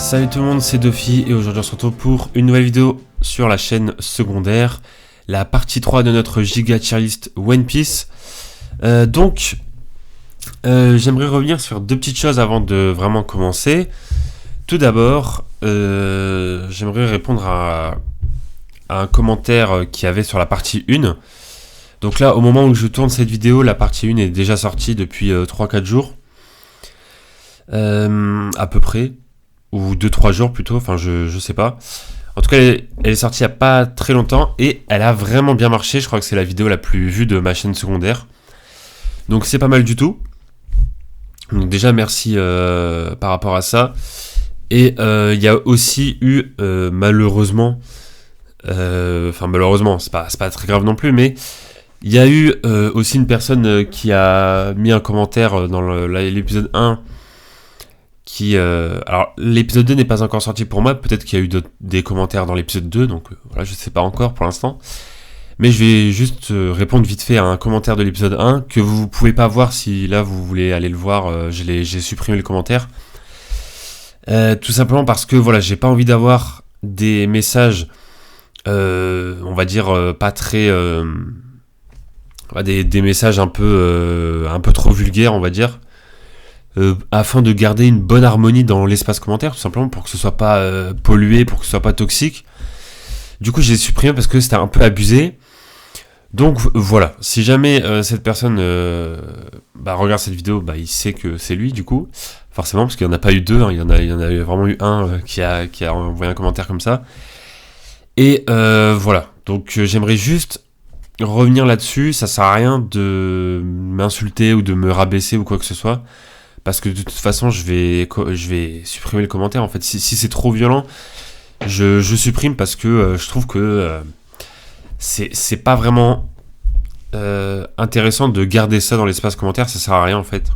Salut tout le monde, c'est Dofi et aujourd'hui on se retrouve pour une nouvelle vidéo sur la chaîne secondaire, la partie 3 de notre giga tier list One Piece. J'aimerais revenir sur deux petites choses avant de vraiment commencer. Tout d'abord, j'aimerais répondre à un commentaire qu'il y avait sur la partie 1. Donc là, au moment où je tourne cette vidéo, la partie 1 est déjà sortie depuis 3-4 jours. À peu près. Ou 2-3 jours plutôt, enfin je sais pas. En tout cas, elle est sortie il n'y a pas très longtemps et elle a vraiment bien marché. Je crois que c'est la vidéo la plus vue de ma chaîne secondaire. Donc c'est pas mal du tout. Donc déjà merci par rapport à ça. Et il y a aussi eu malheureusement, malheureusement, c'est pas très grave non plus, mais il y a eu aussi une personne qui a mis un commentaire dans l'épisode 1. Alors l'épisode 2 n'est pas encore sorti pour moi, peut-être qu'il y a eu des commentaires dans l'épisode 2, donc voilà, je sais pas encore pour l'instant. Mais je vais juste répondre vite fait à un commentaire de l'épisode 1 que vous pouvez pas voir si là vous voulez aller le voir, j'ai supprimé le commentaire. Tout simplement parce que voilà, j'ai pas envie d'avoir des messages, on va dire pas très... des messages un peu trop vulgaires, on va dire. Afin de garder une bonne harmonie dans l'espace commentaire, tout simplement pour que ce soit pas pollué, pour que ce soit pas toxique. Du coup, j'ai supprimé parce que c'était un peu abusé. Donc voilà, si jamais cette personne regarde cette vidéo, il sait que c'est lui du coup, forcément, parce qu'il n'y en a pas eu deux, hein, il y en a vraiment eu un qui a envoyé un commentaire comme ça. Et voilà, donc j'aimerais juste revenir là-dessus. Ça sert à rien de m'insulter ou de me rabaisser ou quoi que ce soit. Parce que de toute façon, je vais supprimer le commentaire. En fait, si c'est trop violent, je supprime parce que je trouve que c'est pas vraiment intéressant de garder ça dans l'espace commentaire. Ça sert à rien en fait.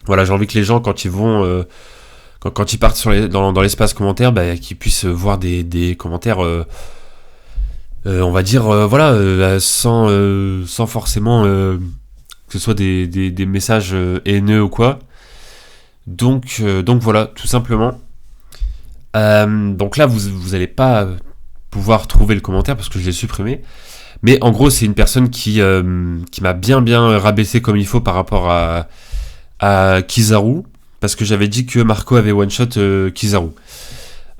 Voilà, j'ai envie que les gens, quand ils vont, quand ils partent dans l'espace commentaire, qu'ils puissent voir des commentaires, on va dire, sans forcément que ce soit des messages haineux ou quoi. Donc voilà, tout simplement. Donc là, vous allez pas pouvoir trouver le commentaire parce que je l'ai supprimé. Mais en gros, c'est une personne qui m'a bien rabaissé comme il faut par rapport à Kizaru. Parce que j'avais dit que Marco avait one-shot Kizaru.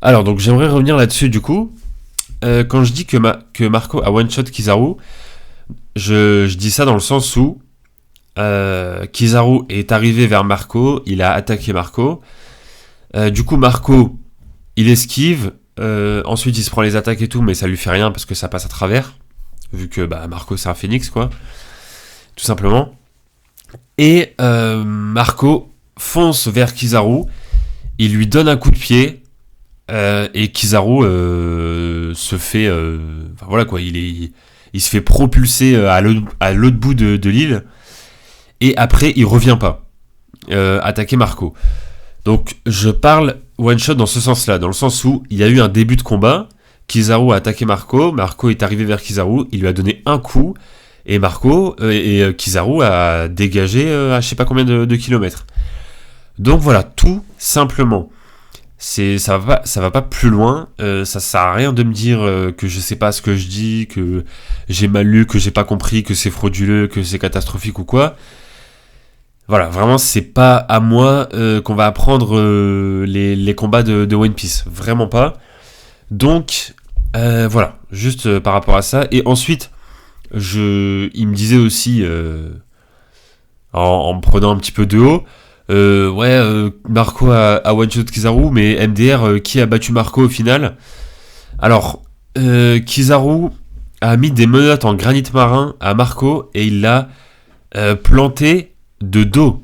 Alors, donc j'aimerais revenir là-dessus du coup. Quand je dis que Marco a one-shot Kizaru, je dis ça dans le sens où Kizaru est arrivé vers Marco, il a attaqué Marco. Du coup, Marco, il esquive. Ensuite, il se prend les attaques et tout, mais ça lui fait rien parce que ça passe à travers. Vu que Marco, c'est un phénix, quoi. Tout simplement. Et Marco fonce vers Kizaru. Il lui donne un coup de pied. Et Kizaru se fait... voilà, quoi. Il se fait propulser à l'autre bout de l'île. Et après, il revient pas attaquer Marco. Donc, je parle one-shot dans ce sens-là, dans le sens où il y a eu un début de combat, Kizaru a attaqué Marco, Marco est arrivé vers Kizaru, il lui a donné un coup, et Kizaru a dégagé à je sais pas combien de kilomètres. Donc voilà, tout simplement. Ça va pas plus loin, ça sert à rien de me dire que je sais pas ce que je dis, que j'ai mal lu, que j'ai pas compris, que c'est frauduleux, que c'est catastrophique ou quoi. Voilà, vraiment, c'est pas à moi qu'on va apprendre les combats de One Piece. Vraiment pas. Donc, voilà, juste par rapport à ça. Et ensuite, il me disait aussi, en me prenant un petit peu de haut, Marco a one-shot Kizaru, mais MDR, qui a battu Marco au final? Alors, Kizaru a mis des menottes en granit marin à Marco et il l'a planté de dos.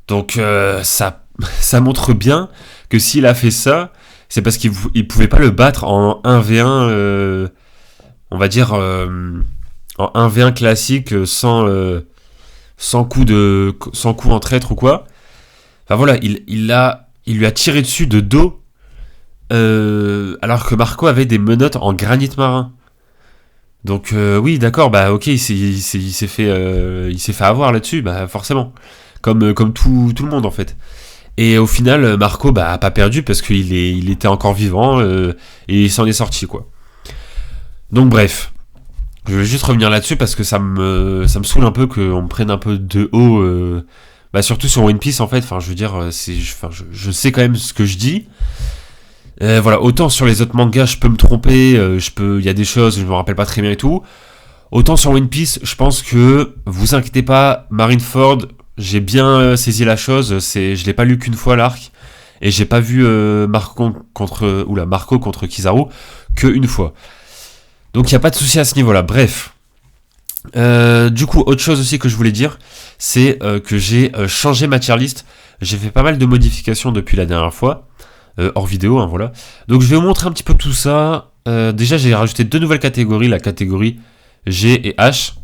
Donc ça montre bien que s'il a fait ça, c'est parce qu'il pouvait pas le battre en 1v1 on va dire en 1v1 classique sans coup en traître ou quoi. Enfin voilà, il lui a tiré dessus de dos alors que Marco avait des menottes en granit marin. Donc oui, d'accord, ok, il s'est fait avoir là-dessus, forcément, comme tout le monde en fait. Et au final, Marco a pas perdu parce il était encore vivant et il s'en est sorti, quoi. Donc bref, je vais juste revenir là-dessus parce que ça me saoule un peu qu'on me prenne un peu de haut, surtout sur One Piece en fait. Enfin, je veux dire, je sais quand même ce que je dis. Voilà, autant sur les autres mangas, je peux me tromper, il y a des choses, je me rappelle pas très bien et tout. Autant sur One Piece, je pense que vous inquiétez pas, Marineford, j'ai bien saisi la chose. Je l'ai pas lu qu'une fois l'arc et j'ai pas vu Marco contre Kizaru qu'une fois. Donc il y a pas de souci à ce niveau-là. Bref. Du coup, autre chose aussi que je voulais dire, c'est que j'ai changé ma tier list. J'ai fait pas mal de modifications depuis la dernière fois, hors vidéo, hein, voilà. Donc je vais vous montrer un petit peu tout ça. Déjà, j'ai rajouté 2 nouvelles catégories, la catégorie G et H.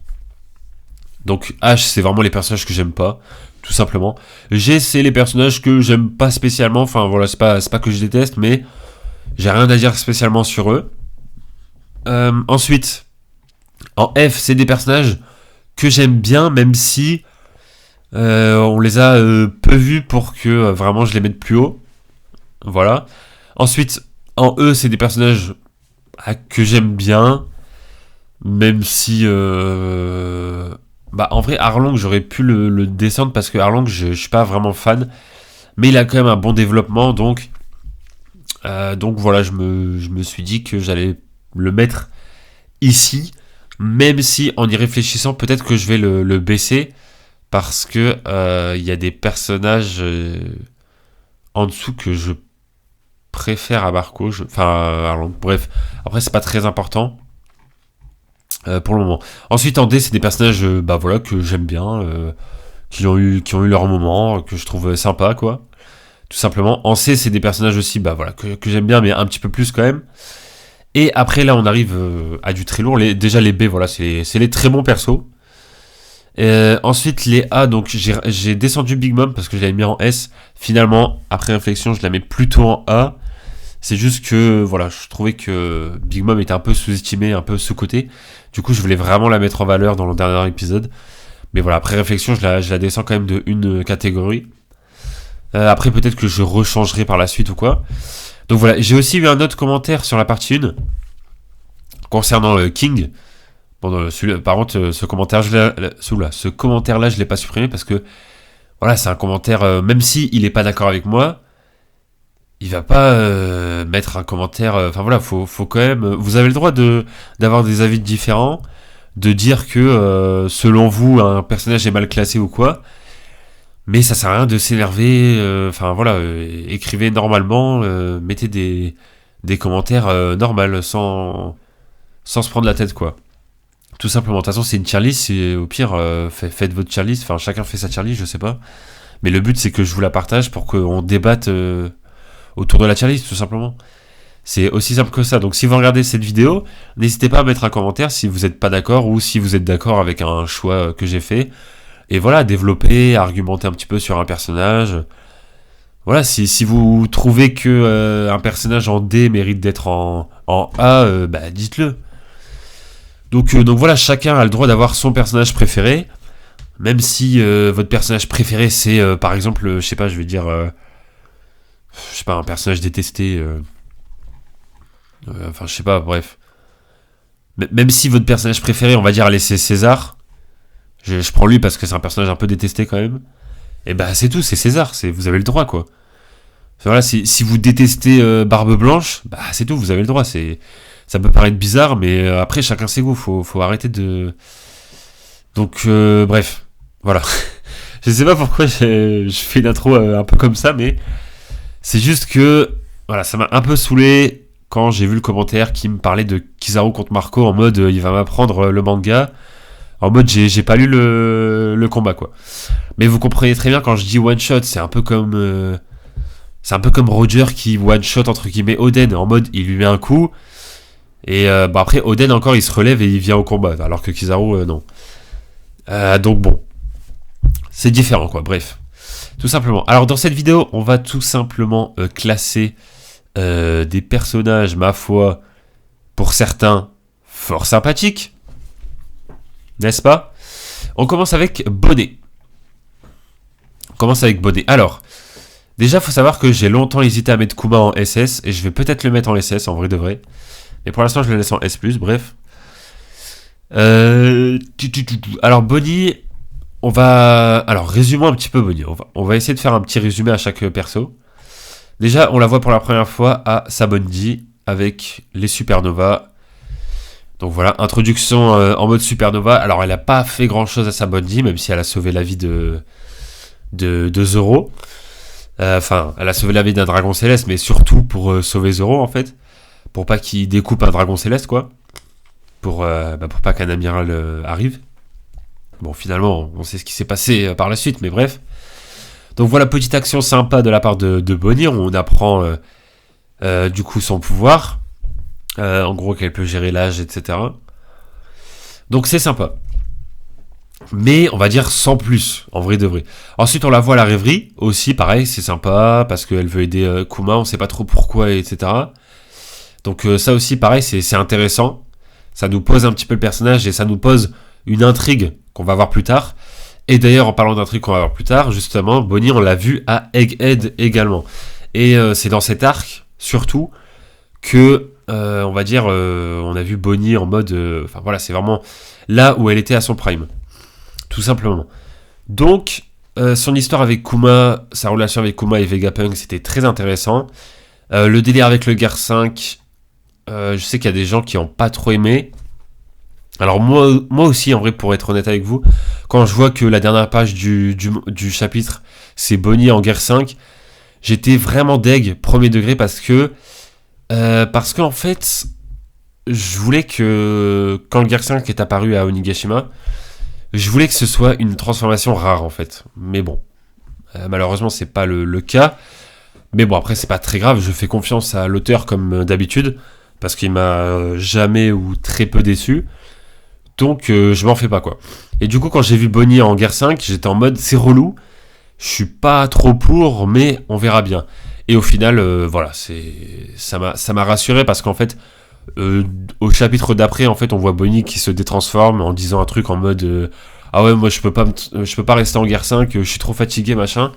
Donc H, c'est vraiment les personnages que j'aime pas, tout simplement. G, c'est les personnages que j'aime pas spécialement. Enfin voilà, c'est pas que je déteste, mais j'ai rien à dire spécialement sur eux. Ensuite, en F, c'est des personnages que j'aime bien, même si on les a peu vus pour que vraiment je les mette plus haut. Voilà. Ensuite, en E, c'est des personnages que j'aime bien, même si... en vrai, Arlong, j'aurais pu le descendre parce que Arlong, je suis pas vraiment fan. Mais il a quand même un bon développement, donc voilà, je me suis dit que j'allais le mettre ici, même si en y réfléchissant, peut-être que je vais le baisser parce que il y a des personnages en dessous que je préfère à Marco, Arlong. Bref, après c'est pas très important. Pour le moment. Ensuite en D, c'est des personnages que j'aime bien, qui ont eu leur moment, que je trouve sympa, quoi. Tout simplement. En C, c'est des personnages aussi que j'aime bien, mais un petit peu plus quand même. Et après là on arrive à du très lourd. Déjà les B, voilà, c'est les très bons persos. Ensuite les A, donc j'ai descendu Big Mom parce que je l'avais mis en S. Finalement, après réflexion, je la mets plutôt en A. C'est juste que voilà, je trouvais que Big Mom était un peu sous-estimé, un peu sous-coté. Du coup, je voulais vraiment la mettre en valeur dans le dernier épisode. Mais voilà, après réflexion, je la descends quand même de une catégorie. Après, peut-être que je rechangerai par la suite ou quoi. Donc voilà, j'ai aussi eu un autre commentaire sur la partie 1 concernant King. Bon, par contre, ce commentaire-là, je l'ai pas supprimé parce que voilà, c'est un commentaire, même si il est pas d'accord avec moi, il va pas mettre un commentaire. Enfin voilà, faut quand même. Vous avez le droit d'avoir des avis différents, de dire que selon vous un personnage est mal classé ou quoi. Mais ça sert à rien de s'énerver. Enfin voilà, écrivez normalement, mettez des commentaires normaux, sans se prendre la tête, quoi. Tout simplement. De toute façon, c'est une tier list. Au pire, faites votre tier list. Enfin, chacun fait sa tier list, je sais pas. Mais le but, c'est que je vous la partage pour qu'on débatte autour de la tier list, tout simplement. C'est aussi simple que ça. Donc si vous regardez cette vidéo, n'hésitez pas à mettre un commentaire si vous n'êtes pas d'accord ou si vous êtes d'accord avec un choix que j'ai fait. Et voilà, développer, argumenter un petit peu sur un personnage. Voilà, si vous trouvez que un personnage en D mérite d'être en A, dites-le. Donc voilà, chacun a le droit d'avoir son personnage préféré. Même si votre personnage préféré c'est par exemple, je sais pas, je vais dire... je sais pas, un personnage détesté. Enfin, je sais pas, bref. Même si votre personnage préféré, on va dire, allez, c'est César. Je prends lui parce que c'est un personnage un peu détesté quand même. Et c'est tout, c'est César. Vous avez le droit, quoi. Voilà, si vous détestez Barbe Blanche, c'est tout, vous avez le droit. Ça peut paraître bizarre, mais après, chacun ses goûts. Faut arrêter de... Donc, bref. Voilà. Je sais pas pourquoi je fais une intro un peu comme ça, mais... C'est juste que, voilà, ça m'a un peu saoulé quand j'ai vu le commentaire qui me parlait de Kizaru contre Marco en mode il va m'apprendre le manga. En mode j'ai pas lu le combat, quoi. Mais vous comprenez très bien quand je dis one shot, c'est un peu comme Roger qui one shot entre guillemets Oden en mode il lui met un coup et après Oden encore il se relève et il vient au combat alors que Kizaru non. Donc bon, c'est différent, quoi. Bref. Tout simplement. Alors dans cette vidéo, on va tout simplement classer des personnages, ma foi, pour certains, fort sympathiques. N'est-ce pas? On commence avec Bonnet. Alors, Déjà, faut savoir que j'ai longtemps hésité à mettre Kuma en SS, et je vais peut-être le mettre en SS, en vrai de vrai. Mais pour l'instant, je le laisse en S+, bref. Alors, Bonnie, on va... Alors, résumons un petit peu Bonnie. On va essayer de faire un petit résumé à chaque perso. Déjà, on la voit pour la première fois à Sabondi, avec les Supernovas. Donc voilà, introduction en mode Supernova. Alors, elle n'a pas fait grand-chose à Sabondi, même si elle a sauvé la vie de Zoro. Enfin, elle a sauvé la vie d'un dragon céleste, mais surtout pour sauver Zoro, en fait. Pour pas qu'il découpe un dragon céleste, quoi. Pour pas qu'un amiral arrive. Bon, finalement, on sait ce qui s'est passé par la suite, mais bref. Donc voilà, petite action sympa de la part de Bonnie. On apprend du coup son pouvoir. En gros, qu'elle peut gérer l'âge, etc. Donc c'est sympa. Mais on va dire sans plus, en vrai de vrai. Ensuite, on la voit à la rêverie. Aussi, pareil, c'est sympa, parce qu'elle veut aider Kuma, on sait pas trop pourquoi, etc. Donc ça aussi, pareil, c'est intéressant. Ça nous pose un petit peu le personnage et ça nous pose une intrigue qu'on va voir plus tard. Et d'ailleurs, en parlant d'intrigue qu'on va voir plus tard, justement, Bonnie, on l'a vu à Egghead également. Et c'est dans cet arc, surtout, que, on va dire, on a vu Bonnie en mode... Enfin voilà, c'est vraiment là où elle était à son prime. Tout simplement. Donc, son histoire avec Kuma, sa relation avec Kuma et Vegapunk, c'était très intéressant. Le délire avec le Gear 5, je sais qu'il y a des gens qui n'ont pas trop aimé. Alors moi aussi, en vrai, pour être honnête avec vous, quand je vois que la dernière page du chapitre, c'est Bonnie en Gear 5, j'étais vraiment deg, premier degré, parce que en fait, je voulais que, quand le Gear 5 est apparu à Onigashima, je voulais que ce soit une transformation rare, en fait. Mais bon, malheureusement, c'est pas le cas. Mais bon, après, c'est pas très grave, je fais confiance à l'auteur comme d'habitude, parce qu'il m'a jamais ou très peu déçu. Donc, je m'en fais pas, quoi. Et du coup, quand j'ai vu Bonnie en Gear 5, j'étais en mode, c'est relou, je suis pas trop pour, mais on verra bien. Et au final, voilà, ça m'a rassuré, parce qu'en fait, au chapitre d'après, en fait, on voit Bonnie qui se détransforme en disant un truc en mode ah ouais, moi je peux pas rester en Gear 5, je suis trop fatigué, machin.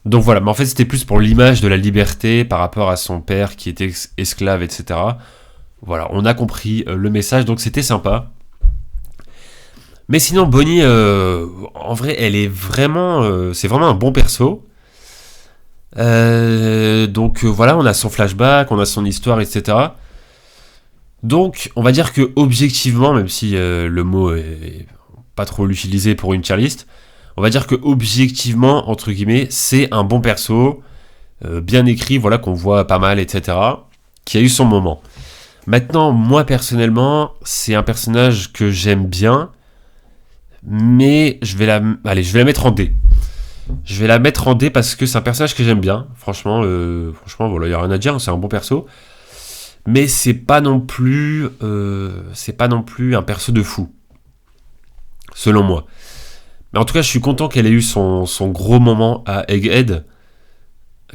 Donc voilà, mais en fait c'était plus pour l'image de la liberté par rapport à son père qui était esclave, etc. Voilà, on a compris le message, donc c'était sympa. Mais sinon, Bonnie, en vrai, elle est vraiment, c'est vraiment un bon perso. Donc voilà, on a son flashback, on a son histoire, etc. Donc, on va dire que objectivement, même si le mot est pas trop l'utiliser pour une tier list, on va dire que objectivement, entre guillemets, c'est un bon perso, bien écrit, voilà, qu'on voit pas mal, etc., qui a eu son moment. Maintenant, moi personnellement, c'est un personnage que j'aime bien, mais je vais la mettre en D. Je vais la mettre en D parce que c'est un personnage que j'aime bien. Franchement, voilà, y a rien à dire, c'est un bon perso. Mais c'est pas non plus un perso de fou, selon moi. Mais en tout cas, je suis content qu'elle ait eu son gros moment à Egghead.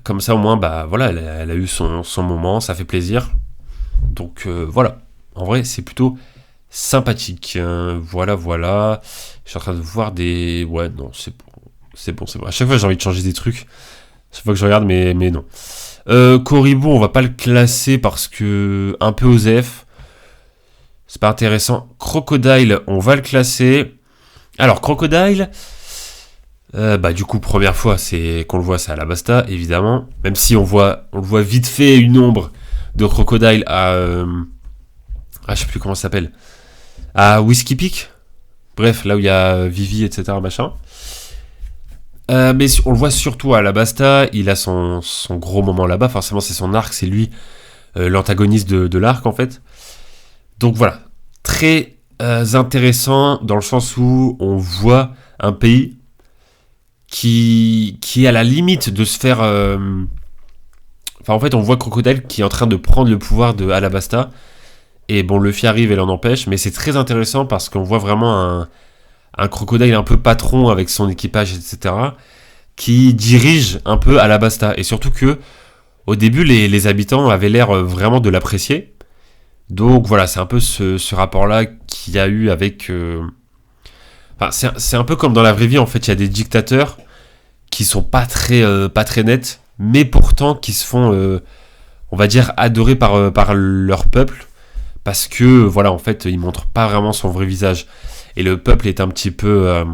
Comme ça, au moins, bah voilà, elle a eu son moment, ça fait plaisir. Donc voilà, en vrai, c'est plutôt sympathique. Voilà. Je suis en train de voir des... Ouais, non, c'est bon. À chaque fois, j'ai envie de changer des trucs. À chaque fois que je regarde, mais non. Koribo, on va pas le classer parce que un peu OSEF. C'est pas intéressant. Crocodile, on va le classer. Alors, Crocodile, du coup, première fois c'est qu'on le voit, c'est à Alabasta, évidemment. Même si on le voit vite fait une ombre de Crocodile à... je sais plus comment ça s'appelle. À Whiskey Peak. Bref, là où il y a Vivi, etc., machin. Mais on le voit surtout à Alabasta, il a son gros moment là-bas, forcément c'est son arc, c'est lui l'antagoniste de l'arc en fait. Donc voilà, très intéressant dans le sens où on voit un pays qui est à la limite de se faire... Enfin en fait on voit Crocodile qui est en train de prendre le pouvoir de Alabasta, et bon Luffy arrive et l'en empêche, mais c'est très intéressant parce qu'on voit vraiment un Crocodile un peu patron avec son équipage, etc., qui dirige un peu Alabasta. Et surtout que, au début, les habitants avaient l'air vraiment de l'apprécier. Donc voilà, c'est un peu ce rapport-là qu'il y a eu avec... Enfin, c'est un peu comme dans la vraie vie, en fait, il y a des dictateurs qui sont pas très nettes, mais pourtant qui se font, on va dire, adorer par leur peuple, parce que, voilà, en fait, il montre pas vraiment son vrai visage. Et le peuple est un petit peu,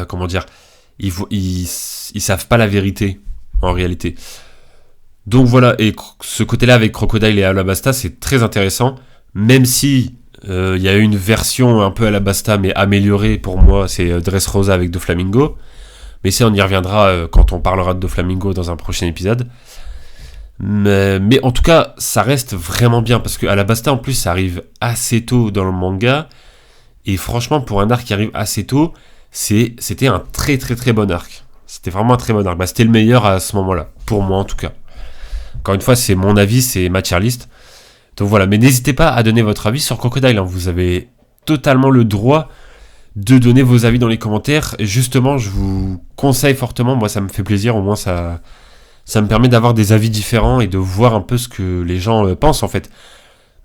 comment dire, ils savent pas la vérité, en réalité. Donc voilà, et ce côté-là avec Crocodile et Alabasta, c'est très intéressant, même si il y a eu une version un peu Alabasta, mais améliorée pour moi, c'est Dressrosa avec Doflamingo. Mais ça, on y reviendra quand on parlera de Doflamingo dans un prochain épisode. Mais en tout cas, ça reste vraiment bien, parce que Alabasta, en plus, ça arrive assez tôt dans le manga, et franchement, pour un arc qui arrive assez tôt, c'était un très très très bon arc. C'était vraiment un très bon arc. Bah, c'était le meilleur à ce moment-là, pour moi en tout cas. Encore une fois, c'est mon avis, c'est ma tier list. Donc voilà, mais n'hésitez pas à donner votre avis sur Crocodile. Hein. Vous avez totalement le droit de donner vos avis dans les commentaires. Et justement, je vous conseille fortement, moi ça me fait plaisir, au moins ça me permet d'avoir des avis différents et de voir un peu ce que les gens pensent en fait.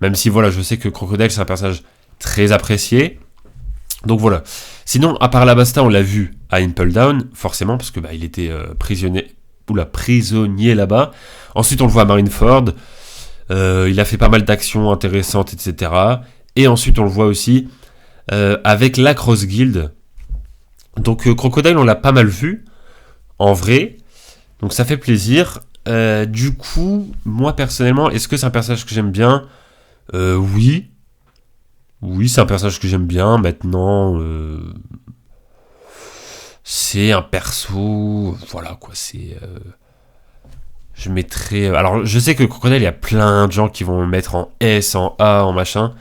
Même si voilà, je sais que Crocodile c'est un personnage très apprécié. Donc voilà. Sinon, à part Alabasta, on l'a vu à Impel Down, forcément, parce que il était prisonnier là-bas. Ensuite, on le voit à Marineford. Il a fait pas mal d'actions intéressantes, etc. Et ensuite, on le voit aussi avec la Cross Guild. Donc, Crocodile, on l'a pas mal vu, en vrai. Donc, ça fait plaisir. Du coup, moi, personnellement, est-ce que c'est un personnage que j'aime bien ? Oui. Oui, c'est un personnage que j'aime bien. Maintenant, c'est un perso... Voilà, quoi, c'est... Je mettrais... Alors, je sais que Crocodile, il y a plein de gens qui vont le mettre en S, en A, en machin.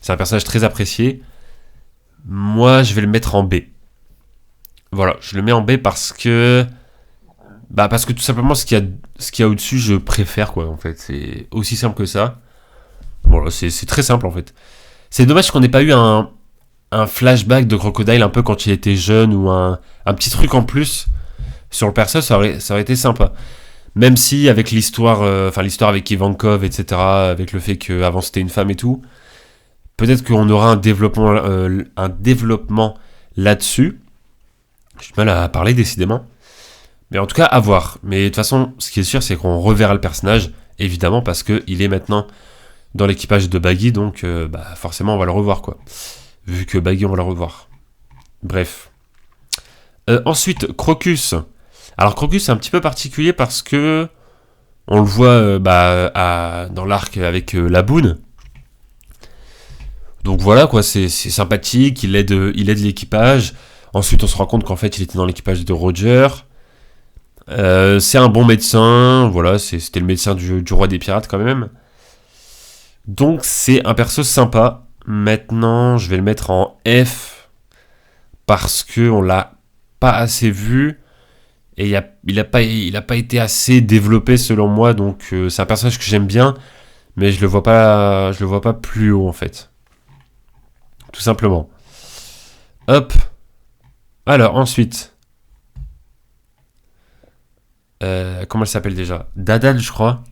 C'est un personnage très apprécié. Moi, je vais le mettre en B. Voilà, je le mets en B parce que... parce que tout simplement, ce qu'il y a au-dessus, je préfère, quoi, en fait. C'est aussi simple que ça. Voilà, c'est très simple, en fait. C'est dommage qu'on n'ait pas eu un flashback de Crocodile un peu quand il était jeune, ou un petit truc en plus sur le perso, ça aurait été sympa. Même si avec l'histoire avec Ivankov, etc., avec le fait qu'avant c'était une femme et tout, peut-être qu'on aura un développement là-dessus. J'ai du mal à parler décidément. Mais en tout cas, à voir. Mais de toute façon, ce qui est sûr, c'est qu'on reverra le personnage, évidemment, parce qu'il est maintenant dans l'équipage de Baggy, donc forcément on va le revoir, quoi. Vu que Baggy, on va le revoir. Bref. Ensuite, Crocus. Alors Crocus, c'est un petit peu particulier parce que on le voit dans l'arc avec la Boone. Donc voilà, quoi, c'est sympathique, il aide l'équipage. Ensuite, on se rend compte qu'en fait, il était dans l'équipage de Roger. C'est un bon médecin, voilà, c'était le médecin du roi des pirates quand même. Donc c'est un perso sympa. Maintenant, je vais le mettre en F parce que on l'a pas assez vu et il a pas été assez développé selon moi. Donc c'est un personnage que j'aime bien, mais je le vois pas plus haut en fait. Tout simplement. Hop. Alors ensuite, comment elle s'appelle déjà ? Dadan, je crois.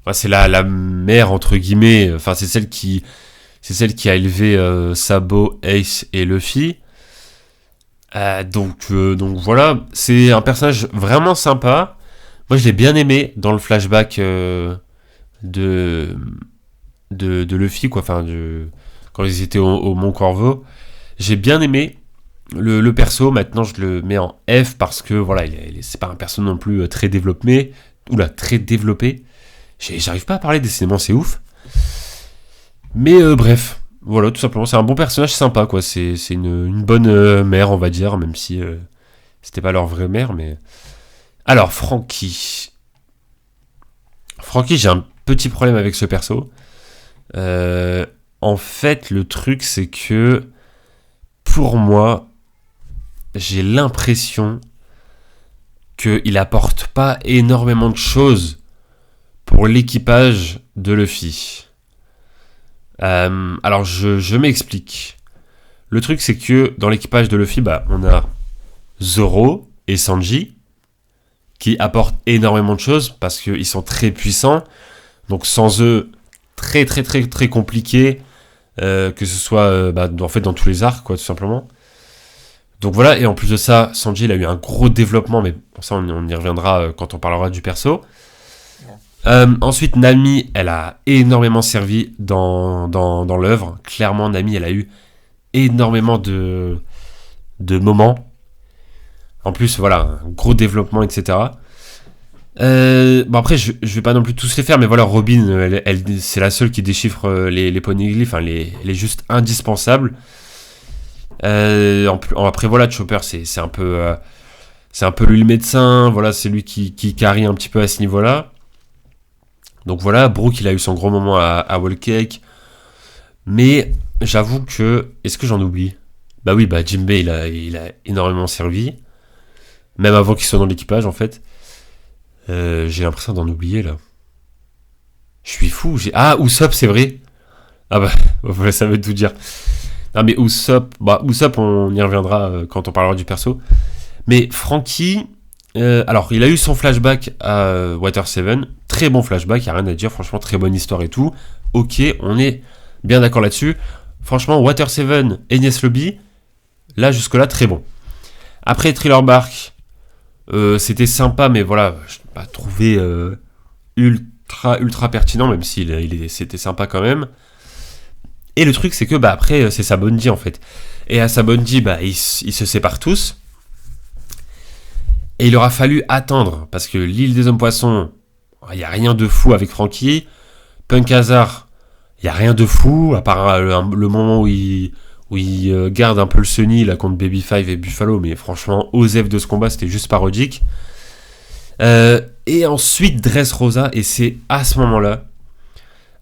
Enfin, c'est la mère entre guillemets. Enfin, c'est celle qui a élevé Sabo, Ace et Luffy. Donc voilà, c'est un personnage vraiment sympa. Moi, je l'ai bien aimé dans le flashback de Luffy, quoi. Enfin, quand ils étaient au Mont Corvo, j'ai bien aimé le perso. Maintenant, je le mets en F parce que voilà, c'est pas un perso non plus très développé. Très développé. J'arrive pas à parler, décidément, c'est ouf. Mais bref, voilà, tout simplement, c'est un bon personnage sympa, quoi. C'est une bonne mère, on va dire, même si c'était pas leur vraie mère, mais... Alors, Franky, j'ai un petit problème avec ce perso. En fait, le truc, c'est que, pour moi, j'ai l'impression qu'il apporte pas énormément de choses pour l'équipage de Luffy. Alors je m'explique. Le truc c'est que dans l'équipage de Luffy, on a Zoro et Sanji qui apportent énormément de choses parce qu'ils sont très puissants. Donc sans eux, très très très très compliqué que ce soit en fait dans tous les arcs, quoi, tout simplement. Donc voilà, et en plus de ça, Sanji, il a eu un gros développement, mais pour ça, on y reviendra quand on parlera du perso. Ensuite, Nami, elle a énormément servi dans l'œuvre. Clairement, Nami, elle a eu énormément de moments. En plus, voilà, un gros développement, etc. Bon après, je vais pas non plus tous les faire, mais voilà, Robin, c'est la seule qui déchiffre les poneglyphes, enfin, elle est juste indispensable. Après, voilà, Chopper, c'est un peu lui le médecin, voilà, c'est lui qui carry un petit peu à ce niveau-là. Donc voilà, Brook, il a eu son gros moment à Whole Cake. Mais j'avoue que, est-ce que j'en oublie? Bah oui, bah Jinbei, il a énormément servi. Même avant qu'il soit dans l'équipage, en fait. J'ai l'impression d'en oublier, là. Je suis fou. Ah, Usopp, c'est vrai. Ah bah, ça veut tout dire. Non, mais Usopp, on y reviendra quand on parlera du perso. Mais Franky, alors, il a eu son flashback à Water 7. Très bon flashback, il n'y a rien à dire. Franchement, très bonne histoire et tout. Ok, on est bien d'accord là-dessus. Franchement, Water 7, Enies Lobby, là, jusque-là, très bon. Après, Thriller Bark, c'était sympa, mais voilà, je n'ai pas trouvé ultra pertinent, même si c'était sympa quand même. Et le truc, c'est que bah après, c'est Sabondi en fait. Et à Sabondi, bah ils se séparent tous. Et il aura fallu attendre, parce que l'île des hommes poissons, il n'y a rien de fou avec Franky. Punk Hazard, il n'y a rien de fou, à part le moment où il garde un peu le Sunny là contre Baby Five et Buffalo, mais franchement, Osef de ce combat, c'était juste parodique. Et ensuite, Dressrosa, et c'est à ce moment-là,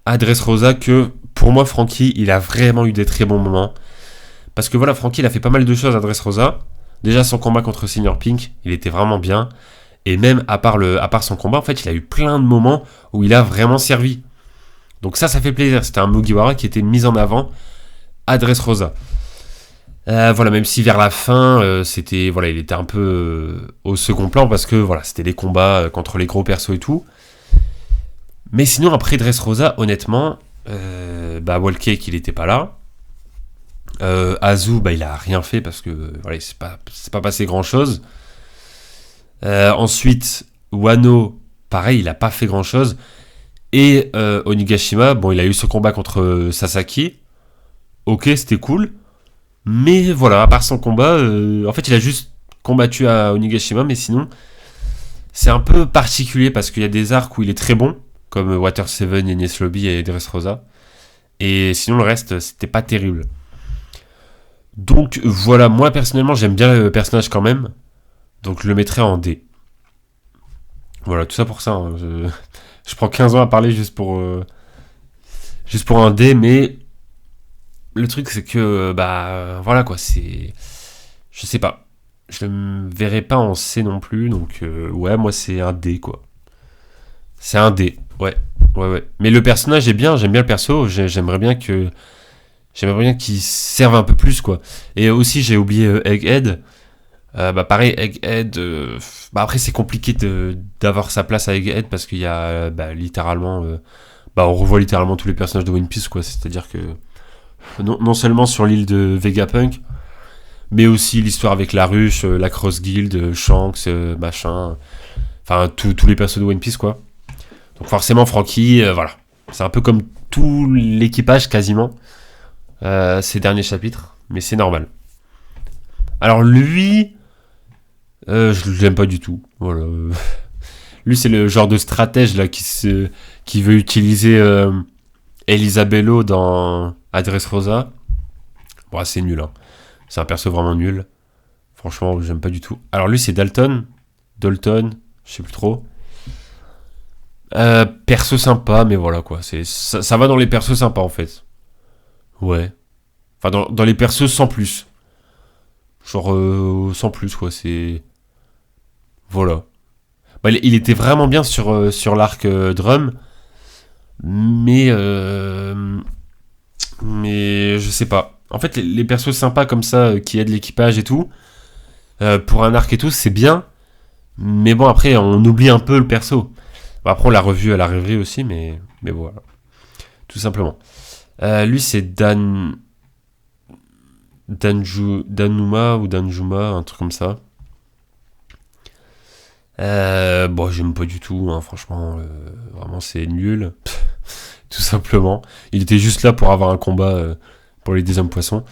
à Dressrosa, que pour moi, Franky, il a vraiment eu des très bons moments. Parce que voilà, Franky, il a fait pas mal de choses à Dressrosa. Déjà, son combat contre Senior Pink, il était vraiment bien. Et même à part son combat, en fait, il a eu plein de moments où il a vraiment servi. Donc ça fait plaisir. C'était un Mugiwara qui était mis en avant à Dressrosa. Voilà, même si vers la fin, il était un peu au second plan parce que voilà, c'était les combats contre les gros persos et tout. Mais sinon, après Dressrosa, honnêtement, Whole Cake, il était pas là. Azu, il a rien fait parce que voilà, c'est pas passé grand chose. Ensuite, Wano, pareil, il a pas fait grand chose. Et Onigashima, bon, il a eu ce combat contre Sasaki. Ok, c'était cool. Mais voilà, à part son combat, en fait, il a juste combattu à Onigashima, mais sinon, c'est un peu particulier parce qu'il y a des arcs où il est très bon, comme Water 7, Enies Lobby et Dressrosa. Et sinon, le reste, c'était pas terrible. Donc voilà, moi personnellement, j'aime bien le personnage quand même. Donc je le mettrais en D. Voilà, tout ça pour ça. Hein. Je prends 15 ans à parler juste pour un D, mais le truc c'est que voilà quoi, c'est, je sais pas, je me verrais pas en C non plus, donc ouais, moi c'est un D quoi. C'est un D, ouais. Mais le personnage est bien, j'aime bien le perso, j'aimerais bien qu'il serve un peu plus quoi. Et aussi j'ai oublié Egghead. Pareil, Egghead, après c'est compliqué d'avoir sa place à Egghead parce qu'il y a littéralement, on revoit littéralement tous les personnages de One Piece quoi. C'est-à-dire que non seulement sur l'île de Vegapunk, mais aussi l'histoire avec la ruche, la Cross Guild, Shanks, machin, enfin tous les persos de One Piece quoi. Donc forcément Franky, voilà, c'est un peu comme tout l'équipage quasiment ces derniers chapitres, mais c'est normal. Alors lui, je l'aime pas du tout. Voilà. Lui, c'est le genre de stratège là qui veut utiliser Elisabello dans Dressrosa. Bon, c'est nul. Hein. C'est un perso vraiment nul. Franchement, j'aime pas du tout. Alors lui, c'est Dalton, je sais plus trop. Perso sympa, mais voilà quoi. Ça va dans les persos sympas en fait. Ouais. Enfin, dans les persos sans plus. Genre sans plus quoi. C'est. Voilà. Il était vraiment bien sur l'arc Drum, mais je sais pas. En fait, les persos sympas comme ça qui aident l'équipage et tout, pour un arc et tout, c'est bien. Mais bon, après, on oublie un peu le perso. Bon, après, on l'a revu à la rêverie aussi, mais voilà. Tout simplement. Lui, c'est Dan. Danuma ou Danjuma, un truc comme ça. Bon, j'aime pas du tout, hein, franchement, vraiment c'est nul, tout simplement. Il était juste là pour avoir un combat pour les 10 hommes poissons.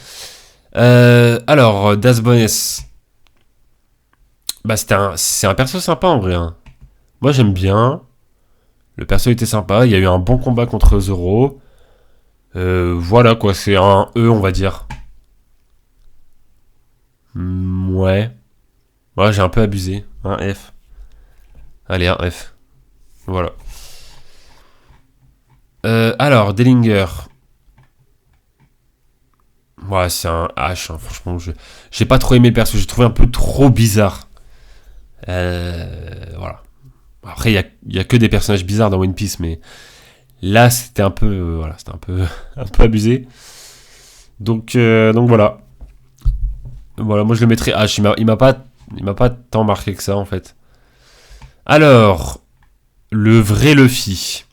Alors, Das Bones, bah c'est un perso sympa en vrai. Hein. Moi j'aime bien, le perso était sympa, il y a eu un bon combat contre Zoro. Voilà quoi, c'est un E on va dire. Ouais. Ouais, j'ai un peu abusé, un F. Allez, un F. Voilà. Alors, Dellinger. Ouais, c'est un H, hein, franchement. J'ai pas trop aimé le perso, j'ai trouvé un peu trop bizarre. Voilà. Après, il y a que des personnages bizarres dans One Piece, mais là, c'était un peu, voilà, c'était un peu, un peu abusé. Donc voilà. Voilà, moi je le mettrais H. Il m'a pas tant marqué que ça, en fait. Alors, le vrai Luffy.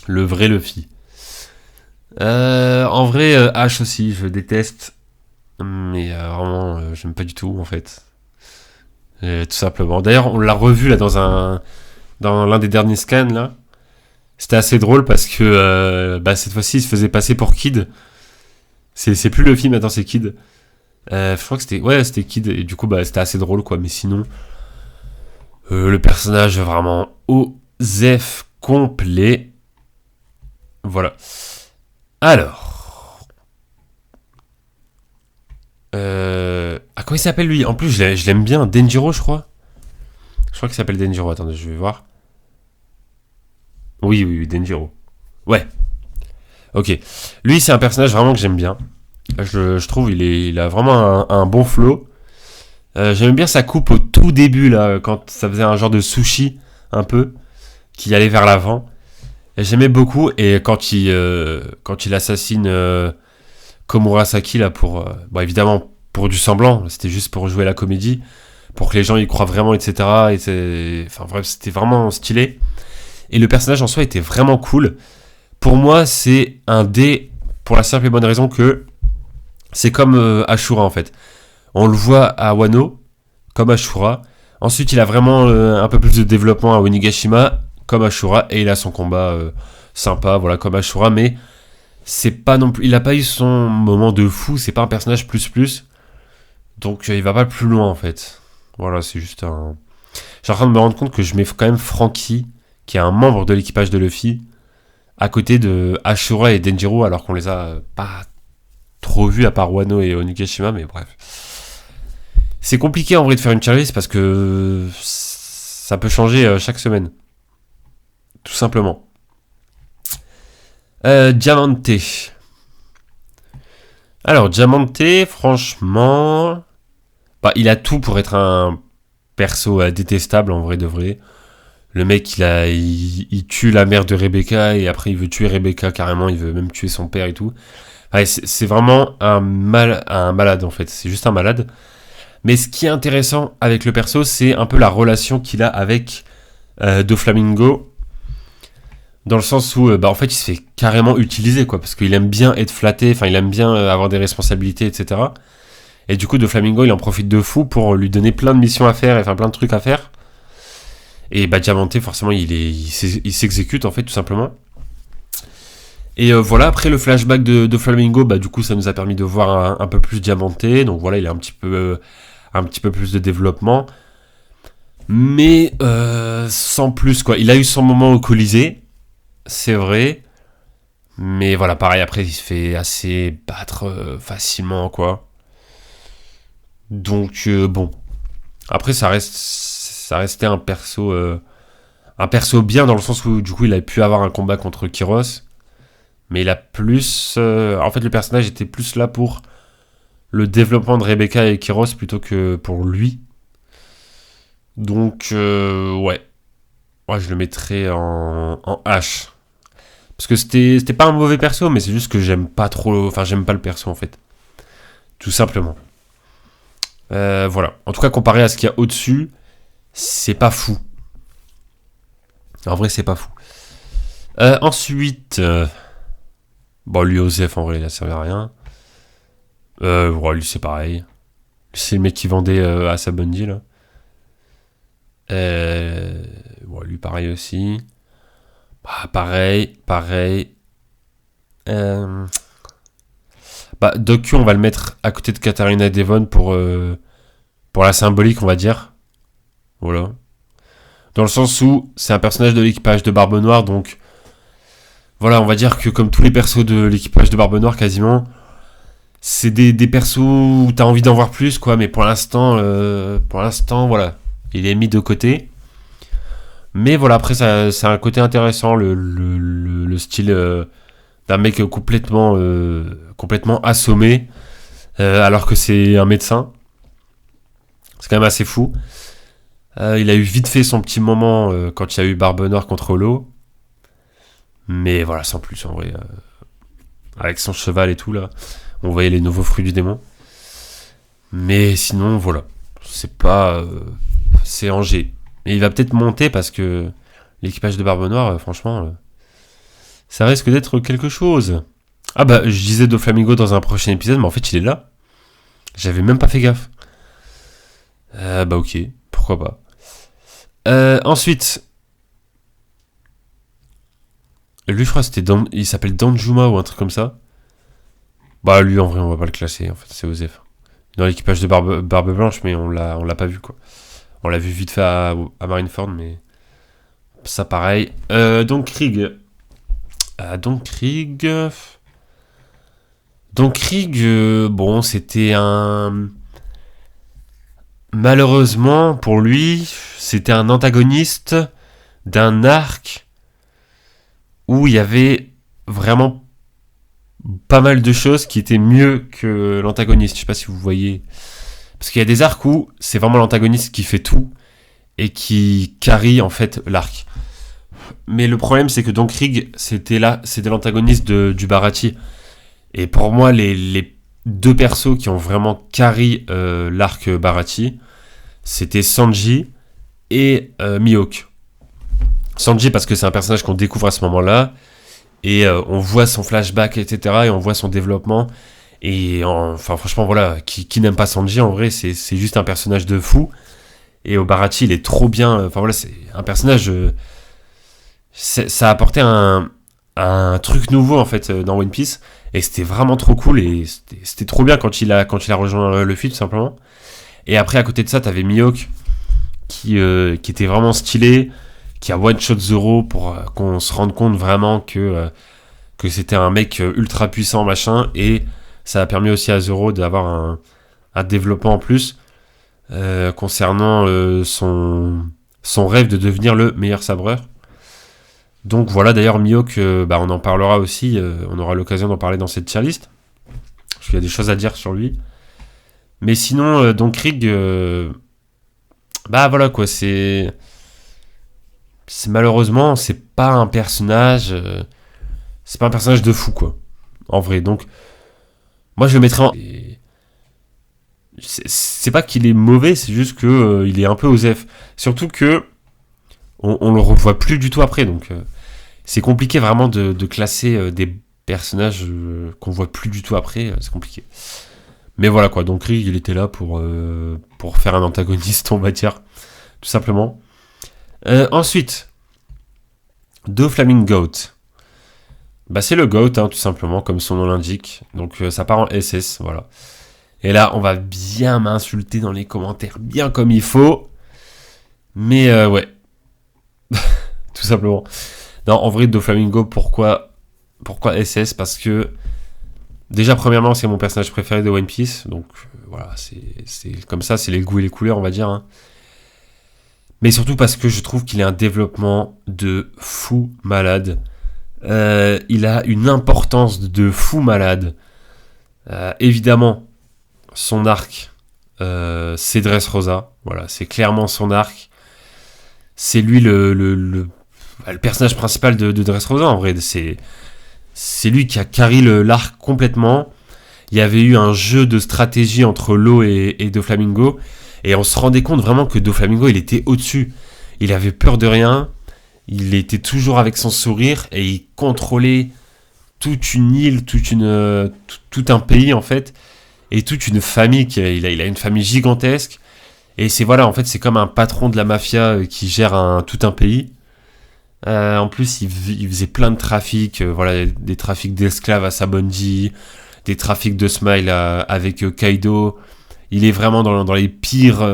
Le vrai Luffy. En vrai, H aussi, je déteste. Mais vraiment, j'aime pas du tout, en fait. Tout simplement. D'ailleurs, on l'a revu là dans l'un des derniers scans là. C'était assez drôle parce que bah, cette fois-ci, il se faisait passer pour Kid. C'est plus le film, maintenant c'est Kid. Je crois que c'était Kid et du coup bah c'était assez drôle quoi. Mais sinon, le personnage vraiment OZEF complet. Voilà. Alors. Ah, comment il s'appelle lui? En plus, je l'aime bien. Denjiro, je crois. Je crois qu'il s'appelle Denjiro. Attendez, je vais voir. Oui, Denjiro. Ouais, ok. Lui, c'est un personnage vraiment que j'aime bien. Je trouve il a vraiment un bon flow. J'aime bien sa coupe au tout début, là, quand ça faisait un genre de sushi, un peu, qui allait vers l'avant. Et j'aimais beaucoup. Et quand il assassine Komurasaki, là, bon, évidemment, pour du semblant, c'était juste pour jouer la comédie, pour que les gens y croient vraiment, etc. Enfin bref, c'était vraiment stylé. Et le personnage en soi était vraiment cool. Pour moi, c'est un D pour la simple et bonne raison que c'est comme Ashura en fait. On le voit à Wano, comme Ashura. Ensuite, il a vraiment un peu plus de développement à Onigashima, comme Ashura. Et il a son combat sympa, voilà, comme Ashura. Mais c'est pas non plus. Il a pas eu son moment de fou. C'est pas un personnage plus plus. Donc il va pas plus loin en fait. Voilà, c'est juste un. Je suis en train de me rendre compte que je mets quand même Franky, qui est un membre de l'équipage de Luffy, à côté de Ashura et Denjiro, alors qu'on les a pas trop vus à part Wano et Onigashima, mais bref. C'est compliqué en vrai de faire une tier list parce que ça peut changer chaque semaine. Tout simplement. Diamante. Alors, Diamante, franchement. Bah, il a tout pour être un perso détestable en vrai de vrai. Le mec, il tue la mère de Rebecca et après il veut tuer Rebecca carrément, il veut même tuer son père et tout. Ouais, c'est vraiment un malade en fait, c'est juste un malade. Mais ce qui est intéressant avec le perso, c'est un peu la relation qu'il a avec Doflamingo. Dans le sens où, bah, en fait, il se fait carrément utiliser, quoi, parce qu'il aime bien être flatté, enfin, il aime bien avoir des responsabilités, etc. Et du coup, Doflamingo, il en profite de fou pour lui donner plein de missions à faire, et enfin, plein de trucs à faire. Et bah, Diamanté, forcément, il s'exécute, en fait, tout simplement. Et voilà, après le flashback de Flamingo, bah, du coup, ça nous a permis de voir un peu plus Diamanté. Donc voilà, il a un petit peu plus de développement. Mais sans plus, quoi. Il a eu son moment au Colisée, c'est vrai. Mais voilà, pareil, après, il se fait assez battre facilement, quoi. Donc, bon. Après, ça restait un perso bien dans le sens où, du coup, il a pu avoir un combat contre Kyros. Mais il a plus... en fait, le personnage était plus là pour le développement de Rebecca et Kyros plutôt que pour lui. Donc, ouais. Ouais, je le mettrais en H. Parce que c'était pas un mauvais perso, mais c'est juste que j'aime pas trop... Enfin, j'aime pas le perso, en fait. Tout simplement. Voilà. En tout cas, comparé à ce qu'il y a au-dessus, c'est pas fou. En vrai, c'est pas fou. Ensuite... bon, lui, Osef, en vrai, il a servi à rien. Ouais, lui c'est pareil. C'est le mec qui vendait à sa Bundy là. Ouais, lui pareil aussi. Bah, pareil. Euh, Bah, Doku, on va le mettre à côté de Katarina Devon pour la symbolique, on va dire. Voilà. Dans le sens où c'est un personnage de l'équipage de Barbe Noire, donc voilà, on va dire que comme tous les persos de l'équipage de Barbe Noire, quasiment, c'est des persos où t'as envie d'en voir plus, quoi, mais pour l'instant, voilà, il est mis de côté. Mais voilà, après, ça, c'est un côté intéressant, le style d'un mec complètement assommé, alors que c'est un médecin. C'est quand même assez fou. Il a eu vite fait son petit moment quand il y a eu Barbe Noire contre Holo. Mais voilà, sans plus, en vrai. Avec son cheval et tout, là, on voyait les nouveaux fruits du démon. Mais sinon, voilà. C'est pas... c'est Angers. Et il va peut-être monter parce que l'équipage de Barbe Noire, franchement, ça risque d'être quelque chose. Ah bah, je disais Doflamingo dans un prochain épisode, mais en fait, il est là. J'avais même pas fait gaffe. Bah ok, pourquoi pas. Ensuite, lui, je crois que il s'appelle Danjuma ou un truc comme ça. Bah lui, en vrai, on va pas le classer, en fait, c'est Osef. Dans l'équipage de Barbe Blanche, mais on l'a pas vu, quoi. On l'a vu vite fait à Marineford, mais ça pareil. Donc Krieg. Donc Krieg, bon, c'était un... Malheureusement, pour lui, c'était un antagoniste d'un arc où il y avait vraiment pas mal de choses qui étaient mieux que l'antagoniste. Je sais pas si vous voyez. Parce qu'il y a des arcs où c'est vraiment l'antagoniste qui fait tout et qui carry en fait l'arc. Mais le problème, c'est que Don Krieg, c'était l'antagoniste du Baratie. Et pour moi, les deux persos qui ont vraiment carry l'arc Baratie, c'était Sanji et Mihawk. Sanji parce que c'est un personnage qu'on découvre à ce moment-là, et on voit son flashback, etc., et on voit son développement. Et enfin, franchement, voilà, qui n'aime pas Sanji, en vrai, c'est juste un personnage de fou. Et au Baratie, il est trop bien. Enfin voilà, c'est un personnage... ça a apporté un truc nouveau, en fait, dans One Piece. Et c'était vraiment trop cool. Et c'était trop bien quand il a rejoint Luffy, tout simplement. Et après, à côté de ça, t'avais Mihawk, qui était vraiment stylé, qui a one-shot Zoro pour qu'on se rende compte vraiment que c'était un mec ultra puissant, machin. Et ça a permis aussi à Zoro d'avoir un développement en plus concernant son rêve de devenir le meilleur sabreur. Donc voilà, d'ailleurs Mihawk, on en parlera aussi, on aura l'occasion d'en parler dans cette tier list, parce qu'il y a des choses à dire sur lui. Mais sinon, donc Krieg, voilà quoi, c'est malheureusement, c'est pas un personnage de fou quoi, en vrai. Donc moi je le mettrais en... C'est pas qu'il est mauvais, c'est juste que il est un peu osef. Surtout que on le revoit plus du tout après, donc c'est compliqué vraiment de classer des personnages qu'on voit plus du tout après, c'est compliqué. Mais voilà quoi, donc Krieg il était là pour faire un antagoniste, on va dire, tout simplement. Ensuite, Doflamingo. Bah c'est le GOAT, hein, tout simplement, comme son nom l'indique. Donc ça part en SS, voilà. Et là, on va bien m'insulter dans les commentaires, bien comme il faut. Mais ouais. Tout simplement. Non, en vrai, Doflamingo, pourquoi SS ? Parce que, déjà, premièrement, c'est mon personnage préféré de One Piece. Donc, voilà, c'est comme ça, c'est les goûts et les couleurs, on va dire. Hein. Mais surtout parce que je trouve qu'il a un développement de fou malade. Il a une importance de fou malade. Évidemment, son arc, c'est Dressrosa. Voilà, c'est clairement son arc. C'est lui le personnage principal de Dressrosa, en vrai. C'est lui qui a carry l'arc complètement. Il y avait eu un jeu de stratégie entre Law et Doflamingo. Et on se rendait compte vraiment que Doflamingo, il était au-dessus. Il avait peur de rien. Il était toujours avec son sourire. Et il contrôlait toute une île, tout un pays, en fait. et toute une famille, il a une famille gigantesque, et c'est voilà, en fait, c'est comme un patron de la mafia qui gère tout un pays. En plus, il faisait plein de trafics, voilà, des trafics d'esclaves à Sabanji, des trafics de Smile avec Kaido. Il est vraiment dans les pires,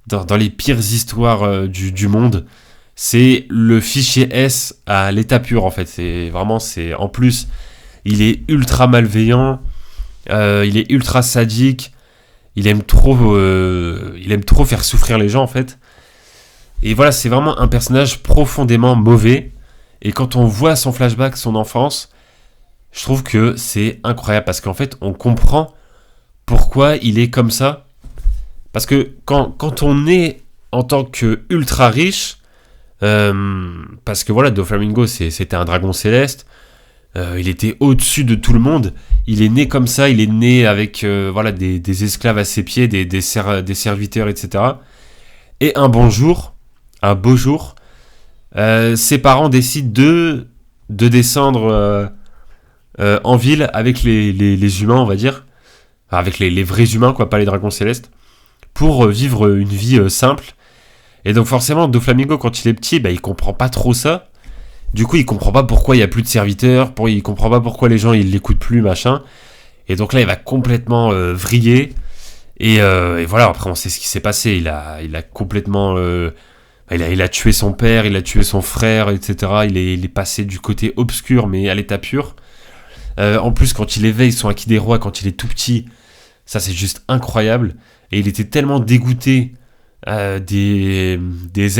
dans les pires histoires du monde. C'est le fichier S à l'état pur en fait. En plus, il est ultra malveillant, il est ultra sadique, il aime trop faire souffrir les gens en fait. Et voilà, c'est vraiment un personnage profondément mauvais. Et quand on voit son flashback, son enfance, je trouve que c'est incroyable parce qu'en fait, on comprend pourquoi il est comme ça. Parce que quand on est en tant que ultra riche, parce que voilà, Doflamingo, c'était un dragon céleste, il était au-dessus de tout le monde. Il est né comme ça, il est né avec voilà, des esclaves à ses pieds, des serviteurs, etc. Et un beau jour, ses parents décident de descendre en ville avec les humains, on va dire, enfin, avec les vrais humains, quoi, pas les dragons célestes, pour vivre une vie simple. Et donc forcément, Doflamingo, quand il est petit, bah, il comprend pas trop ça. Du coup, il comprend pas pourquoi il y a plus de serviteurs, il comprend pas pourquoi les gens ils l'écoutent plus, machin. Et donc là, il va complètement vriller. Et voilà, après on sait ce qui s'est passé. Il a complètement... il a tué son père, il a tué son frère, etc. Il est passé du côté obscur, mais à l'état pur. En plus, quand il éveille son Haki des rois, quand il est tout petit, ça c'est juste incroyable. Et il était tellement dégoûté des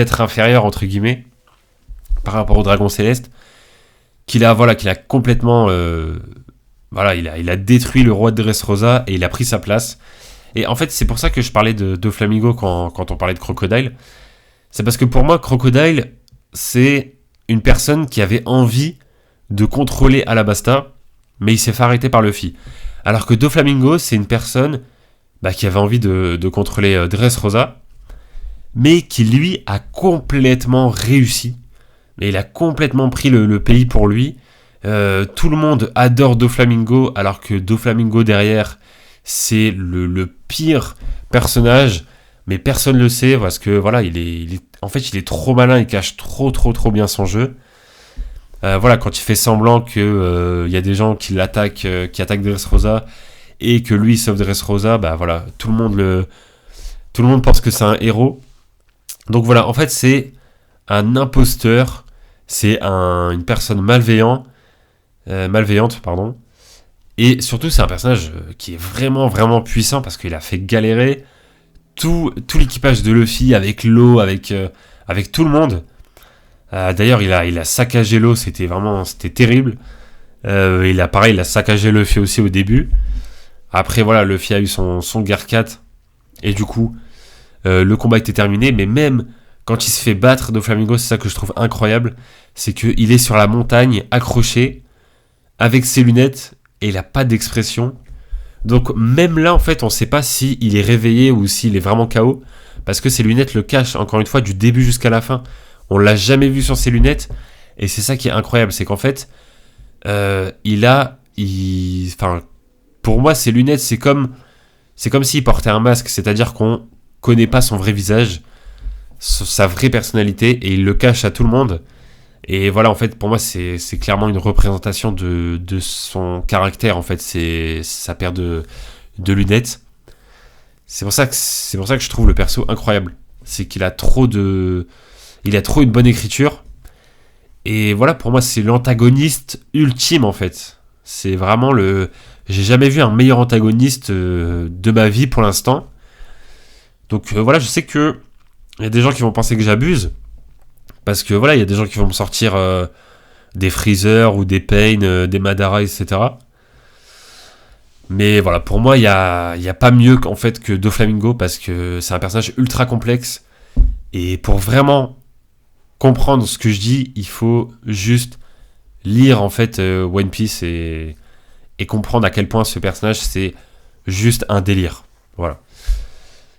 êtres inférieurs, entre guillemets, par rapport au dragon céleste, qu'il a complètement... il a détruit le roi de Dressrosa et il a pris sa place. Et en fait, c'est pour ça que je parlais de Doflamingo quand on parlait de Crocodile. C'est parce que pour moi, Crocodile, c'est une personne qui avait envie de contrôler Alabasta, mais il s'est fait arrêter par Luffy. Alors que Doflamingo, c'est une personne qui avait envie de contrôler Dressrosa, mais qui lui a complètement réussi. Et il a complètement pris le pays pour lui. Tout le monde adore Doflamingo, alors que Doflamingo derrière, c'est le pire personnage, mais personne le sait parce que voilà, il est trop malin, il cache trop bien son jeu. Voilà, quand il fait semblant que y a des gens qui l'attaquent, qui attaquent Dressrosa et que lui il sauve Dressrosa, bah voilà, tout le monde pense que c'est un héros. Donc voilà, en fait c'est un imposteur, c'est une personne malveillante, pardon. Et surtout, c'est un personnage qui est vraiment, vraiment puissant parce qu'il a fait galérer tout l'équipage de Luffy avec l'eau, avec tout le monde. D'ailleurs, il a saccagé l'eau, c'était terrible. Il a saccagé Luffy aussi au début. Après, voilà, Luffy a eu son Gear 4 et du coup, le combat était terminé. Mais même quand il se fait battre Doflamingo, c'est ça que je trouve incroyable, c'est qu'il est sur la montagne, accroché, avec ses lunettes, et il a pas d'expression. Donc même là, en fait, on sait pas s'il est réveillé ou s'il est vraiment KO, parce que ses lunettes le cachent, encore une fois, du début jusqu'à la fin. On l'a jamais vu sur ses lunettes, et c'est ça qui est incroyable, c'est qu'en fait, pour moi, ses lunettes, c'est comme s'il portait un masque, c'est-à-dire qu'on connaît pas son vrai visage, sa vraie personnalité, et il le cache à tout le monde. Et voilà, en fait, pour moi, c'est clairement une représentation de son caractère, en fait, c'est sa paire de lunettes. C'est pour ça que je trouve le perso incroyable. C'est qu'il a il a trop une bonne écriture. Et voilà, pour moi, c'est l'antagoniste ultime, en fait. C'est vraiment j'ai jamais vu un meilleur antagoniste de ma vie pour l'instant. Donc voilà, je sais que il y a des gens qui vont penser que j'abuse. Parce que voilà, il y a des gens qui vont me sortir des Freezer ou des Pain, des Madara, etc. Mais voilà, pour moi, il y a pas mieux en fait que Doflamingo parce que c'est un personnage ultra complexe. Et pour vraiment comprendre ce que je dis, il faut juste lire en fait One Piece et comprendre à quel point ce personnage c'est juste un délire. Voilà.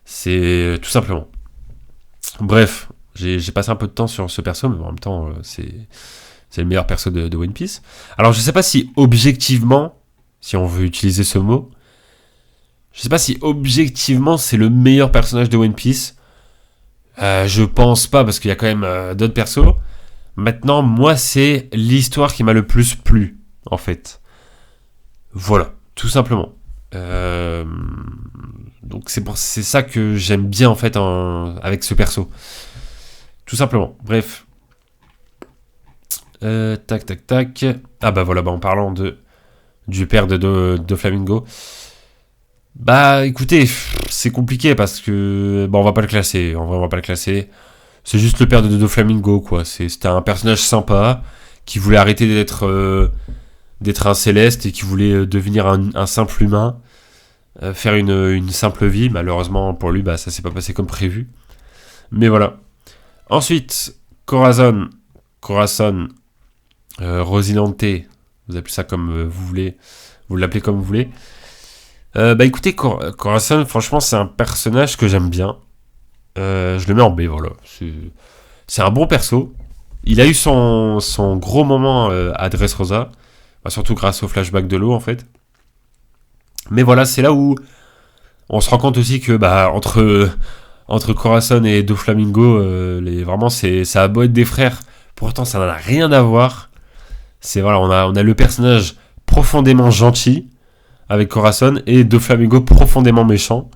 C'est tout simplement. Bref. J'ai passé un peu de temps sur ce perso, mais en même temps, c'est le meilleur perso de One Piece. Alors, je sais pas si objectivement, si on veut utiliser ce mot, Je sais pas si objectivement c'est le meilleur personnage de One Piece. Je pense pas parce qu'il y a quand même d'autres persos. Maintenant, moi, c'est l'histoire qui m'a le plus plu, en fait. Voilà, tout simplement. Donc c'est ça que j'aime bien en fait avec ce perso. Tout simplement. Bref. Tac tac tac. Ah bah voilà, en parlant du père de Flamingo. Bah écoutez, c'est compliqué parce que on va pas le classer. En vrai, on va pas le classer. C'est juste le père de Flamingo quoi. C'était un personnage sympa qui voulait arrêter d'être un céleste et qui voulait devenir un simple humain. Faire une simple vie. Malheureusement pour lui, ça s'est pas passé comme prévu. Mais voilà. Ensuite, Corazon, Rosinante, vous appelez ça comme vous voulez, vous l'appelez comme vous voulez. Écoutez, Corazon, franchement, c'est un personnage que j'aime bien. Je le mets en B, voilà. C'est un bon perso. Il a eu son gros moment à Dressrosa, surtout grâce au flashback de l'eau, en fait. Mais voilà, c'est là où on se rend compte aussi que entre Corazon et Doflamingo, vraiment, ça a beau être des frères, pourtant ça n'a rien à voir. C'est voilà, on a le personnage profondément gentil avec Corazon et Doflamingo profondément méchant.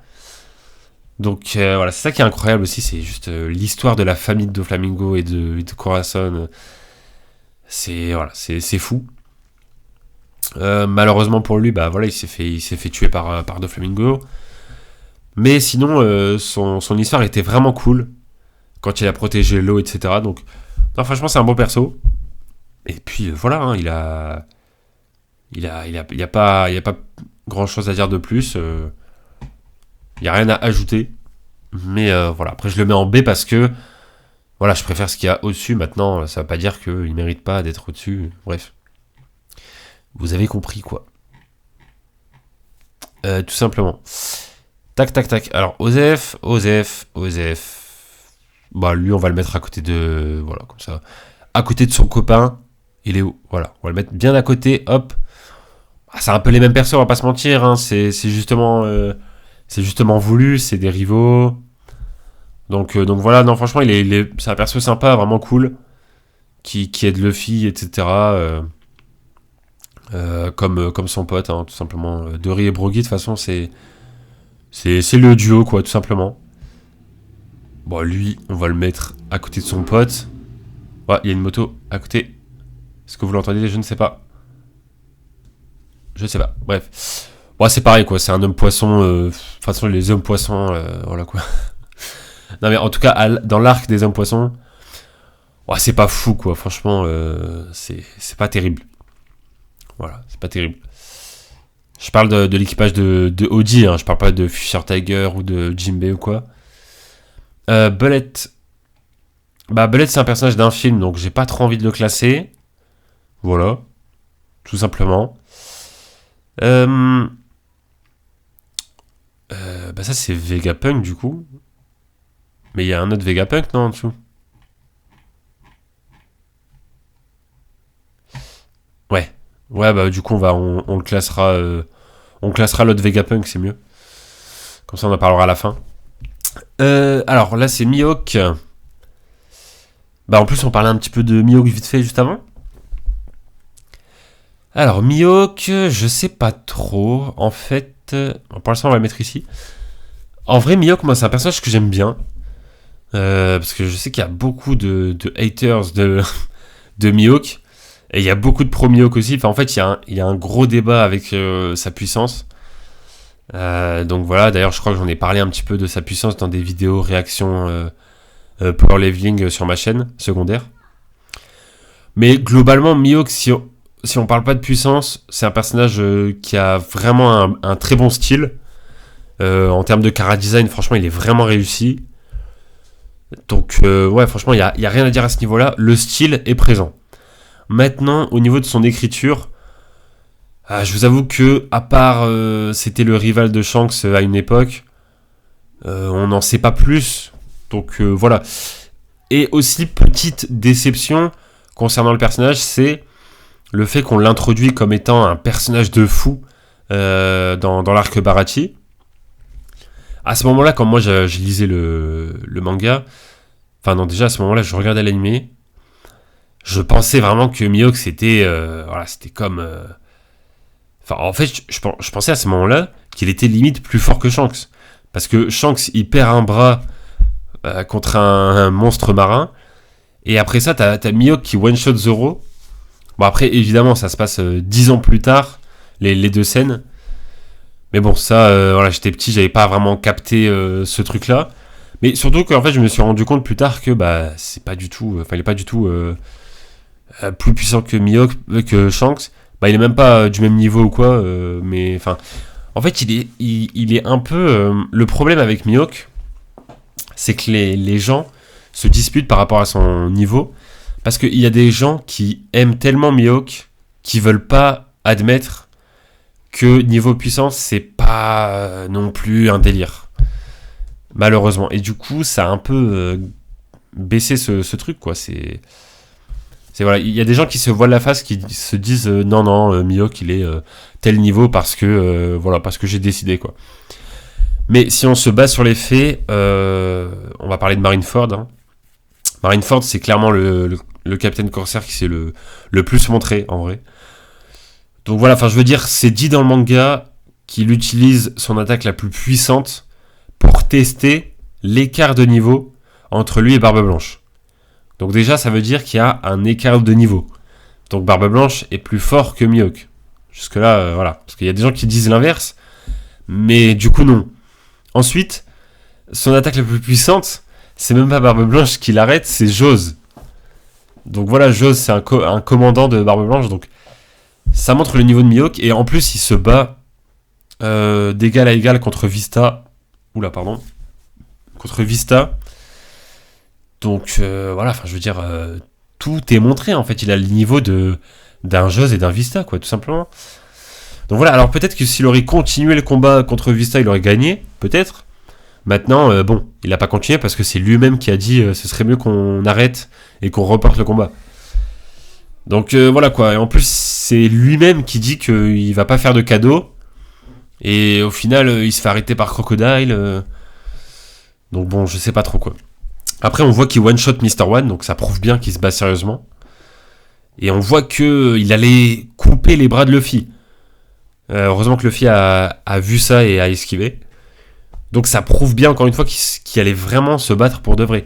Donc voilà, c'est ça qui est incroyable aussi, c'est juste l'histoire de la famille de Doflamingo et de Corazon. C'est fou. Malheureusement pour lui, il s'est fait tuer par Doflamingo. Mais sinon, son histoire était vraiment cool quand il a protégé l'eau, etc. Donc, non, franchement, c'est un bon perso. Et puis voilà, hein, il y a pas grand chose à dire de plus. Il y a rien à ajouter. Mais voilà, après je le mets en B parce que voilà, je préfère ce qu'il y a au-dessus. Maintenant, ça veut pas dire qu'il mérite pas d'être au-dessus. Bref, vous avez compris quoi. Tout simplement. Tac, tac, tac. Alors, Osef. Lui, on va le mettre à côté de... Voilà, comme ça. À côté de son copain. Il est où? Voilà, on va le mettre bien à côté. Hop. C'est un peu les mêmes persos, on va pas se mentir. Hein. C'est justement voulu. C'est des rivaux. Donc voilà, non, franchement, c'est un perso sympa, vraiment cool. Qui aide Luffy, etc. Comme son pote, hein, tout simplement. Dory et Brogy, de toute façon, c'est le duo, quoi, tout simplement. Bon, lui, on va le mettre à côté de son pote. Ouais, il y a une moto à côté. Est-ce que vous l'entendez? Je ne sais pas. Je ne sais pas. Bref. Bon, c'est pareil, quoi. C'est un homme poisson. De toute façon, les hommes poissons, voilà, quoi. Non, mais en tout cas, dans l'arc des hommes poissons, c'est pas fou, quoi. Franchement, c'est pas terrible. Voilà, c'est pas terrible. Je parle de l'équipage de Audi, hein, je parle pas de Fisher Tiger ou de Jinbei ou quoi. Bullet. Bullet, c'est un personnage d'un film, donc j'ai pas trop envie de le classer. Voilà. Tout simplement. Ça, c'est Vegapunk, du coup. Mais il y a un autre Vegapunk, non, en dessous? Ouais. Ouais, du coup, on le classera. On classera l'autre Vegapunk, c'est mieux. Comme ça, on en parlera à la fin. Alors, là, c'est Mihawk. En plus, on parlait un petit peu de Mihawk vite fait juste avant. Alors, Mihawk, je sais pas trop. En fait, pour l'instant, on va le mettre ici. En vrai, Mihawk, moi, c'est un personnage que j'aime bien. Parce que je sais qu'il y a beaucoup de haters de Mihawk. Et il y a beaucoup de pro-Mihawk aussi. Enfin, en fait, il y a un gros débat avec sa puissance. Donc voilà, d'ailleurs, je crois que j'en ai parlé un petit peu de sa puissance dans des vidéos réactions Power Leveling sur ma chaîne secondaire. Mais globalement, Mihawk, si on parle pas de puissance, c'est un personnage qui a vraiment un très bon style. En termes de chara-design, franchement, il est vraiment réussi. Donc, franchement, il y a rien à dire à ce niveau-là. Le style est présent. Maintenant, au niveau de son écriture, je vous avoue que, à part c'était le rival de Shanks à une époque, on n'en sait pas plus. Donc voilà. Et aussi, petite déception concernant le personnage, c'est le fait qu'on l'introduit comme étant un personnage de fou dans l'arc Baratie. À ce moment-là, quand moi je lisais le manga, enfin non, déjà à ce moment-là, je regardais l'animé, je pensais vraiment que Mihawk c'était, voilà, c'était comme, enfin en fait, je pensais à ce moment-là qu'il était limite plus fort que Shanks, parce que Shanks il perd un bras contre un monstre marin, et après ça t'as Mihawk qui one shot Zoro. Bon après évidemment ça se passe 10 ans plus tard, les deux scènes. Mais bon, ça, voilà, j'étais petit, j'avais pas vraiment capté ce truc-là. Mais surtout qu'en fait, je me suis rendu compte plus tard que bah c'est pas du tout, enfin il est pas du tout plus puissant que Mihawk, que Shanks. Bah il est même pas du même niveau ou quoi. Mais enfin, en fait, il est un peu le problème avec Mihawk, c'est que les gens se disputent par rapport à son niveau, parce qu'il y a des gens qui aiment tellement Mihawk qui veulent pas admettre que niveau puissance, c'est pas non plus un délire. Malheureusement. Et du coup, ça a un peu baissé ce truc, quoi. C'est voilà, il y a des gens qui se voilent la face, qui se disent non, non, Mihawk, il est tel niveau parce que, voilà, parce que j'ai décidé, quoi. Mais si on se base sur les faits, on va parler de Marineford. Hein. Marineford, c'est clairement le Capitaine Corsair qui s'est le plus montré, en vrai. Donc voilà, enfin je veux dire, c'est dit dans le manga qu'il utilise son attaque la plus puissante pour tester l'écart de niveau entre lui et Barbe Blanche. Donc déjà, ça veut dire qu'il y a un écart de niveau. Donc Barbe Blanche est plus fort que Mihawk. Jusque-là, voilà. Parce qu'il y a des gens qui disent l'inverse, mais du coup non. Ensuite, son attaque la plus puissante, c'est même pas Barbe Blanche qui l'arrête, c'est Jose. Donc voilà, Jose, c'est un commandant de Barbe Blanche, donc ça montre le niveau de Mihawk, et en plus il se bat d'égal à égal contre Vista. Oula, pardon. Contre Vista. Donc voilà, enfin je veux dire, tout est montré en fait. Il a le niveau d'un Jose et d'un Vista, quoi, tout simplement. Donc voilà, alors peut-être que s'il aurait continué le combat contre Vista, il aurait gagné, peut-être. Maintenant, bon, il n'a pas continué parce que c'est lui-même qui a dit ce serait mieux qu'on arrête et qu'on reporte le combat. Donc voilà quoi, et en plus c'est lui-même qui dit qu'il va pas faire de cadeau, et au final il se fait arrêter par Crocodile, donc bon je sais pas trop quoi. Après on voit qu'il one-shot Mr. One, donc ça prouve bien qu'il se bat sérieusement, et on voit qu'il allait couper les bras de Luffy. Heureusement que Luffy a vu ça et a esquivé, donc ça prouve bien encore une fois qu'il allait vraiment se battre pour de vrai.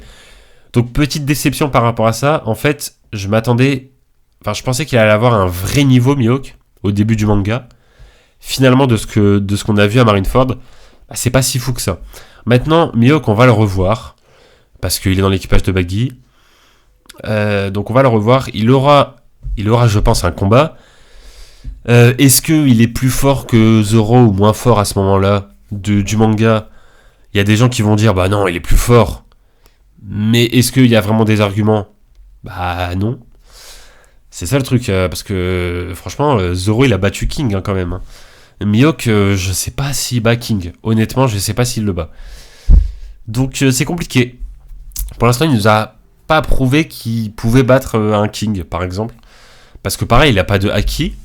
Donc petite déception par rapport à ça, en fait je pensais qu'il allait avoir un vrai niveau Mihawk au début du manga. Finalement, de ce qu'on a vu à Marineford, bah, c'est pas si fou que ça. Maintenant, Mihawk, on va le revoir parce qu'il est dans l'équipage de Baggy. Donc on va le revoir. Il aura, je pense, un combat. Est-ce qu'il est plus fort que Zoro ou moins fort à ce moment-là du manga? Il y a des gens qui vont dire bah non, il est plus fort. Mais est-ce qu'il y a vraiment des arguments? Bah non. C'est ça le truc, parce que franchement, Zoro il a battu King hein, quand même. Hein. Mihawk, je sais pas s'il bat King. Honnêtement, je sais pas s'il le bat. Donc c'est compliqué. Pour l'instant, il nous a pas prouvé qu'il pouvait battre un King, par exemple. Parce que pareil, il a pas de haki.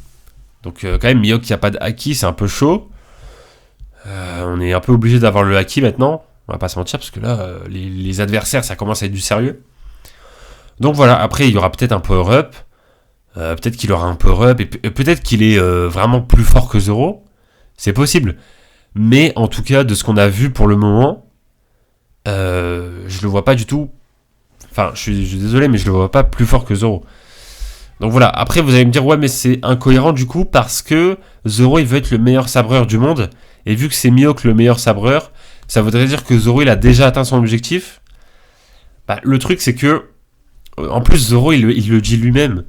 Donc quand même, Mihawk qui a pas de haki, c'est un peu chaud. On est un peu obligé d'avoir le haki maintenant. On va pas se mentir, parce que là, les adversaires, ça commence à être du sérieux. Donc voilà, après, il y aura peut-être un power-up. Peut-être qu'il aura un power-up, et peut-être qu'il est vraiment plus fort que Zoro. C'est possible. Mais en tout cas, de ce qu'on a vu pour le moment, je le vois pas du tout. Enfin, je suis désolé, mais je le vois pas plus fort que Zoro. Donc voilà, après vous allez me dire, ouais, mais c'est incohérent du coup, parce que Zoro il veut être le meilleur sabreur du monde, et vu que c'est Mihawk le meilleur sabreur, ça voudrait dire que Zoro il a déjà atteint son objectif. Bah, le truc c'est que, en plus Zoro il le dit lui-même.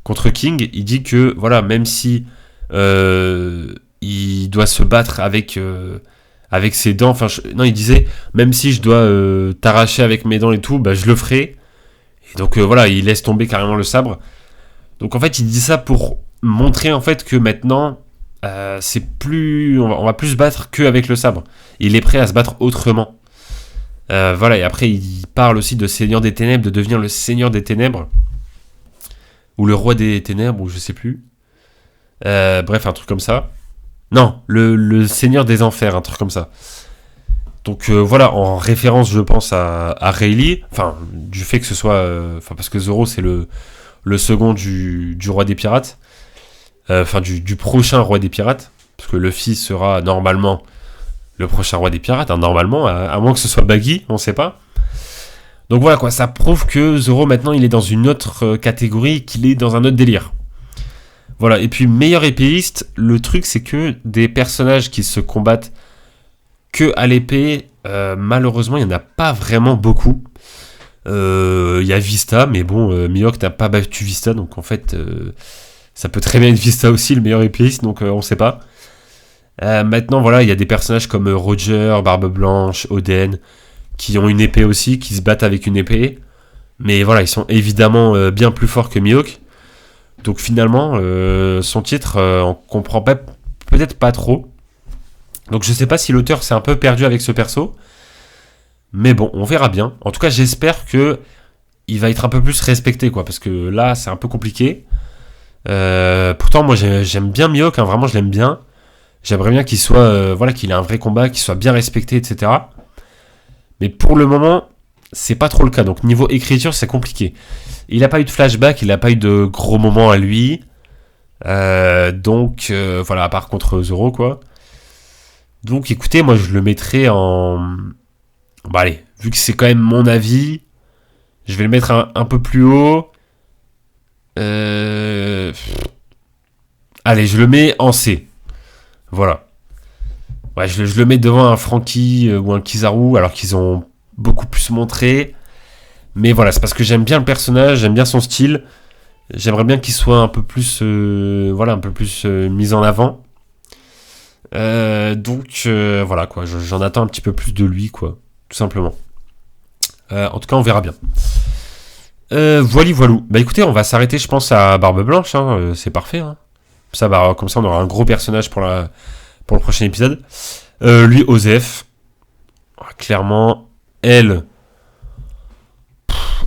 Contre King, il dit que voilà, même si il doit se battre avec ses dents, enfin non, il disait même si je dois t'arracher avec mes dents et tout, bah je le ferai. Et donc voilà, il laisse tomber carrément le sabre. Donc en fait, il dit ça pour montrer en fait que maintenant c'est plus, on va plus se battre qu'avec le sabre. Il est prêt à se battre autrement. Voilà, et après il parle aussi de Seigneur des Ténèbres, de devenir le Seigneur des Ténèbres. Ou le roi des ténèbres, ou je sais plus. Bref, un truc comme ça. Non, le seigneur des enfers, un truc comme ça. Donc voilà, en référence, je pense à Rayleigh, enfin, du fait que ce soit... parce que Zoro, c'est le second du roi des pirates, enfin, du prochain roi des pirates, parce que Luffy sera normalement le prochain roi des pirates, hein, normalement, à moins que ce soit Baggy, on sait pas. Donc voilà, quoi, ça prouve que Zoro, maintenant, il est dans une autre catégorie, qu'il est dans un autre délire. Voilà, et puis, meilleur épéiste, le truc, c'est que des personnages qui se combattent que à l'épée, malheureusement, il n'y en a pas vraiment beaucoup. Il y a Vista, mais bon, Mihawk n'a pas battu Vista, donc en fait, ça peut très bien être Vista aussi, le meilleur épéiste, donc on sait pas. Maintenant, voilà, il y a des personnages comme Roger, Barbe Blanche, Oden, qui ont une épée aussi, qui se battent avec une épée. Mais voilà, ils sont évidemment bien plus forts que Mihawk. Donc finalement, son titre, on comprend peut-être pas trop. Donc je sais pas si l'auteur s'est un peu perdu avec ce perso. Mais bon, on verra bien. En tout cas, j'espère que il va être un peu plus respecté, quoi. Parce que là, c'est un peu compliqué. Pourtant, moi, j'aime bien Mihawk, hein, vraiment, je l'aime bien. J'aimerais bien qu'il soit, voilà, qu'il ait un vrai combat, qu'il soit bien respecté, etc. Mais pour le moment, c'est pas trop le cas. Donc niveau écriture, c'est compliqué. Il n'a pas eu de flashback, il n'a pas eu de gros moments à lui. Donc voilà, à part contre Zoro, quoi. Donc écoutez, moi je le mettrais en... Bah allez, vu que c'est quand même mon avis, je vais le mettre un peu plus haut. Allez, je le mets en C. Voilà. Ouais, je le mets devant un Franky ou un Kizaru, alors qu'ils ont beaucoup plus montré. Mais voilà, c'est parce que j'aime bien le personnage, j'aime bien son style. J'aimerais bien qu'il soit un peu plus, voilà, un peu plus mis en avant. Donc voilà quoi, j'en attends un petit peu plus de lui quoi, tout simplement. En tout cas, on verra bien. Voilou. Bah écoutez, on va s'arrêter, je pense, à Barbe Blanche. Hein, c'est parfait. Hein. Ça, bah, comme ça, on aura un gros personnage pour le prochain épisode. Lui, Osef. Clairement, elle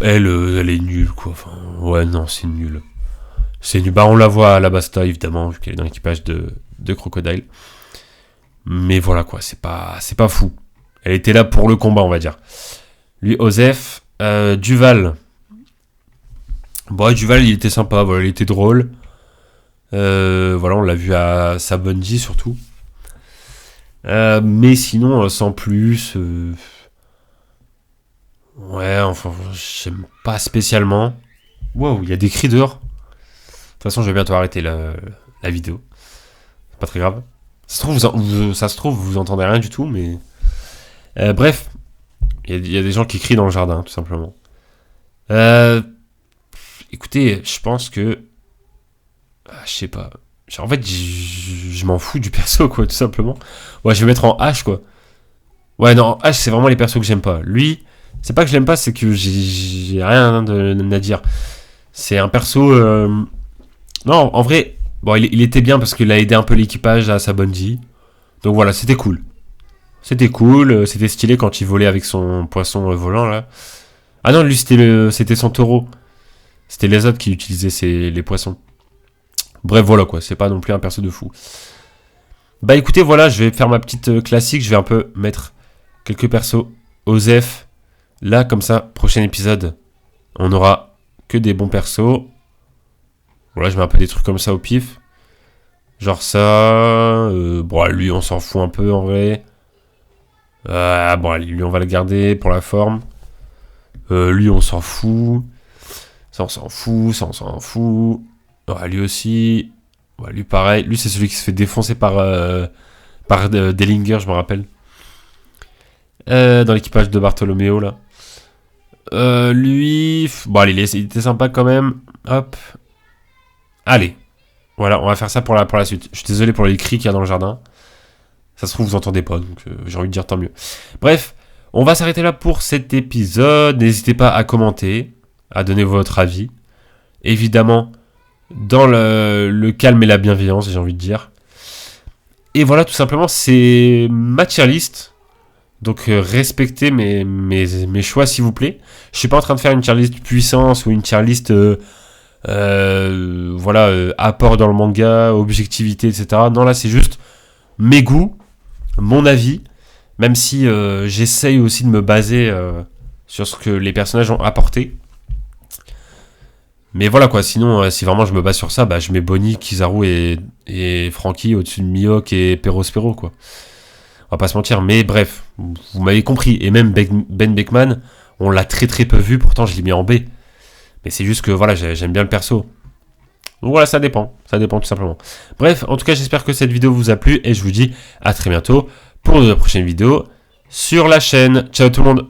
est nulle, quoi. Enfin, ouais, non, c'est nul. C'est nul. Bah, on la voit à la Basta, évidemment, vu qu'elle est dans l'équipage de Crocodile. Mais voilà, quoi, c'est pas fou. Elle était là pour le combat, on va dire. Lui, Osef. Duval. Bon, Duval, il était sympa, voilà, il était drôle. Voilà, on l'a vu à Sabondi, surtout. Mais sinon, sans plus... Ouais, enfin, j'aime pas spécialement. Wow, il y a des cris dehors. De toute façon, je vais bientôt arrêter la vidéo. C'est pas très grave. Ça se trouve, vous entendez rien du tout, mais... bref, il y a des gens qui crient dans le jardin, tout simplement. Écoutez, je pense que... je sais pas. En fait, je m'en fous du perso, quoi, tout simplement. Ouais, je vais mettre en H, quoi. Ouais, non, en H, c'est vraiment les persos que j'aime pas. Lui, c'est pas que je l'aime pas, c'est que j'ai rien à dire. C'est un perso... Non, en vrai, bon, il était bien parce qu'il a aidé un peu l'équipage à Sabondi. Donc voilà, c'était cool. C'était cool, c'était stylé quand il volait avec son poisson volant, là. Ah non, lui, c'était son taureau. C'était les autres qui utilisaient les poissons. Bref, voilà quoi, c'est pas non plus un perso de fou. Bah écoutez, voilà, je vais faire ma petite classique, je vais un peu mettre quelques persos. Osef, là comme ça, prochain épisode, on aura que des bons persos. Voilà, je mets un peu des trucs comme ça au pif. Genre ça, bon lui on s'en fout un peu en vrai. Bon lui on va le garder pour la forme. Lui on s'en fout. Ça on s'en fout. Ouais, lui aussi. Ouais, lui pareil. Lui c'est celui qui se fait défoncer par Dellinger, je me rappelle. Dans l'équipage de Bartolomeo là. Lui... Bon allez, il était sympa quand même. Hop. Allez. Voilà, on va faire ça pour la suite. Je suis désolé pour les cris qu'il y a dans le jardin. Ça se trouve vous entendez pas, donc j'ai envie de dire tant mieux. Bref, on va s'arrêter là pour cet épisode. N'hésitez pas à commenter, à donner votre avis. Évidemment... dans le calme et la bienveillance, j'ai envie de dire. Et voilà, tout simplement, c'est ma tier list. Donc, respectez mes choix, s'il vous plaît. Je suis pas en train de faire une tier list puissance ou une tier list, apport dans le manga, objectivité, etc. Non, là, c'est juste mes goûts, mon avis. Même si j'essaye aussi de me baser sur ce que les personnages ont apporté. Mais voilà quoi, sinon si vraiment je me base sur ça, bah je mets Bonnie, Kizaru et Franky au-dessus de Mihawk et Perospero quoi. On va pas se mentir, mais bref, vous m'avez compris. Et même Ben Beckman, on l'a très très peu vu, pourtant je l'ai mis en B. Mais c'est juste que voilà, j'aime bien le perso. Donc voilà, ça dépend tout simplement. Bref, en tout cas j'espère que cette vidéo vous a plu et je vous dis à très bientôt pour de prochaines vidéos sur la chaîne. Ciao tout le monde.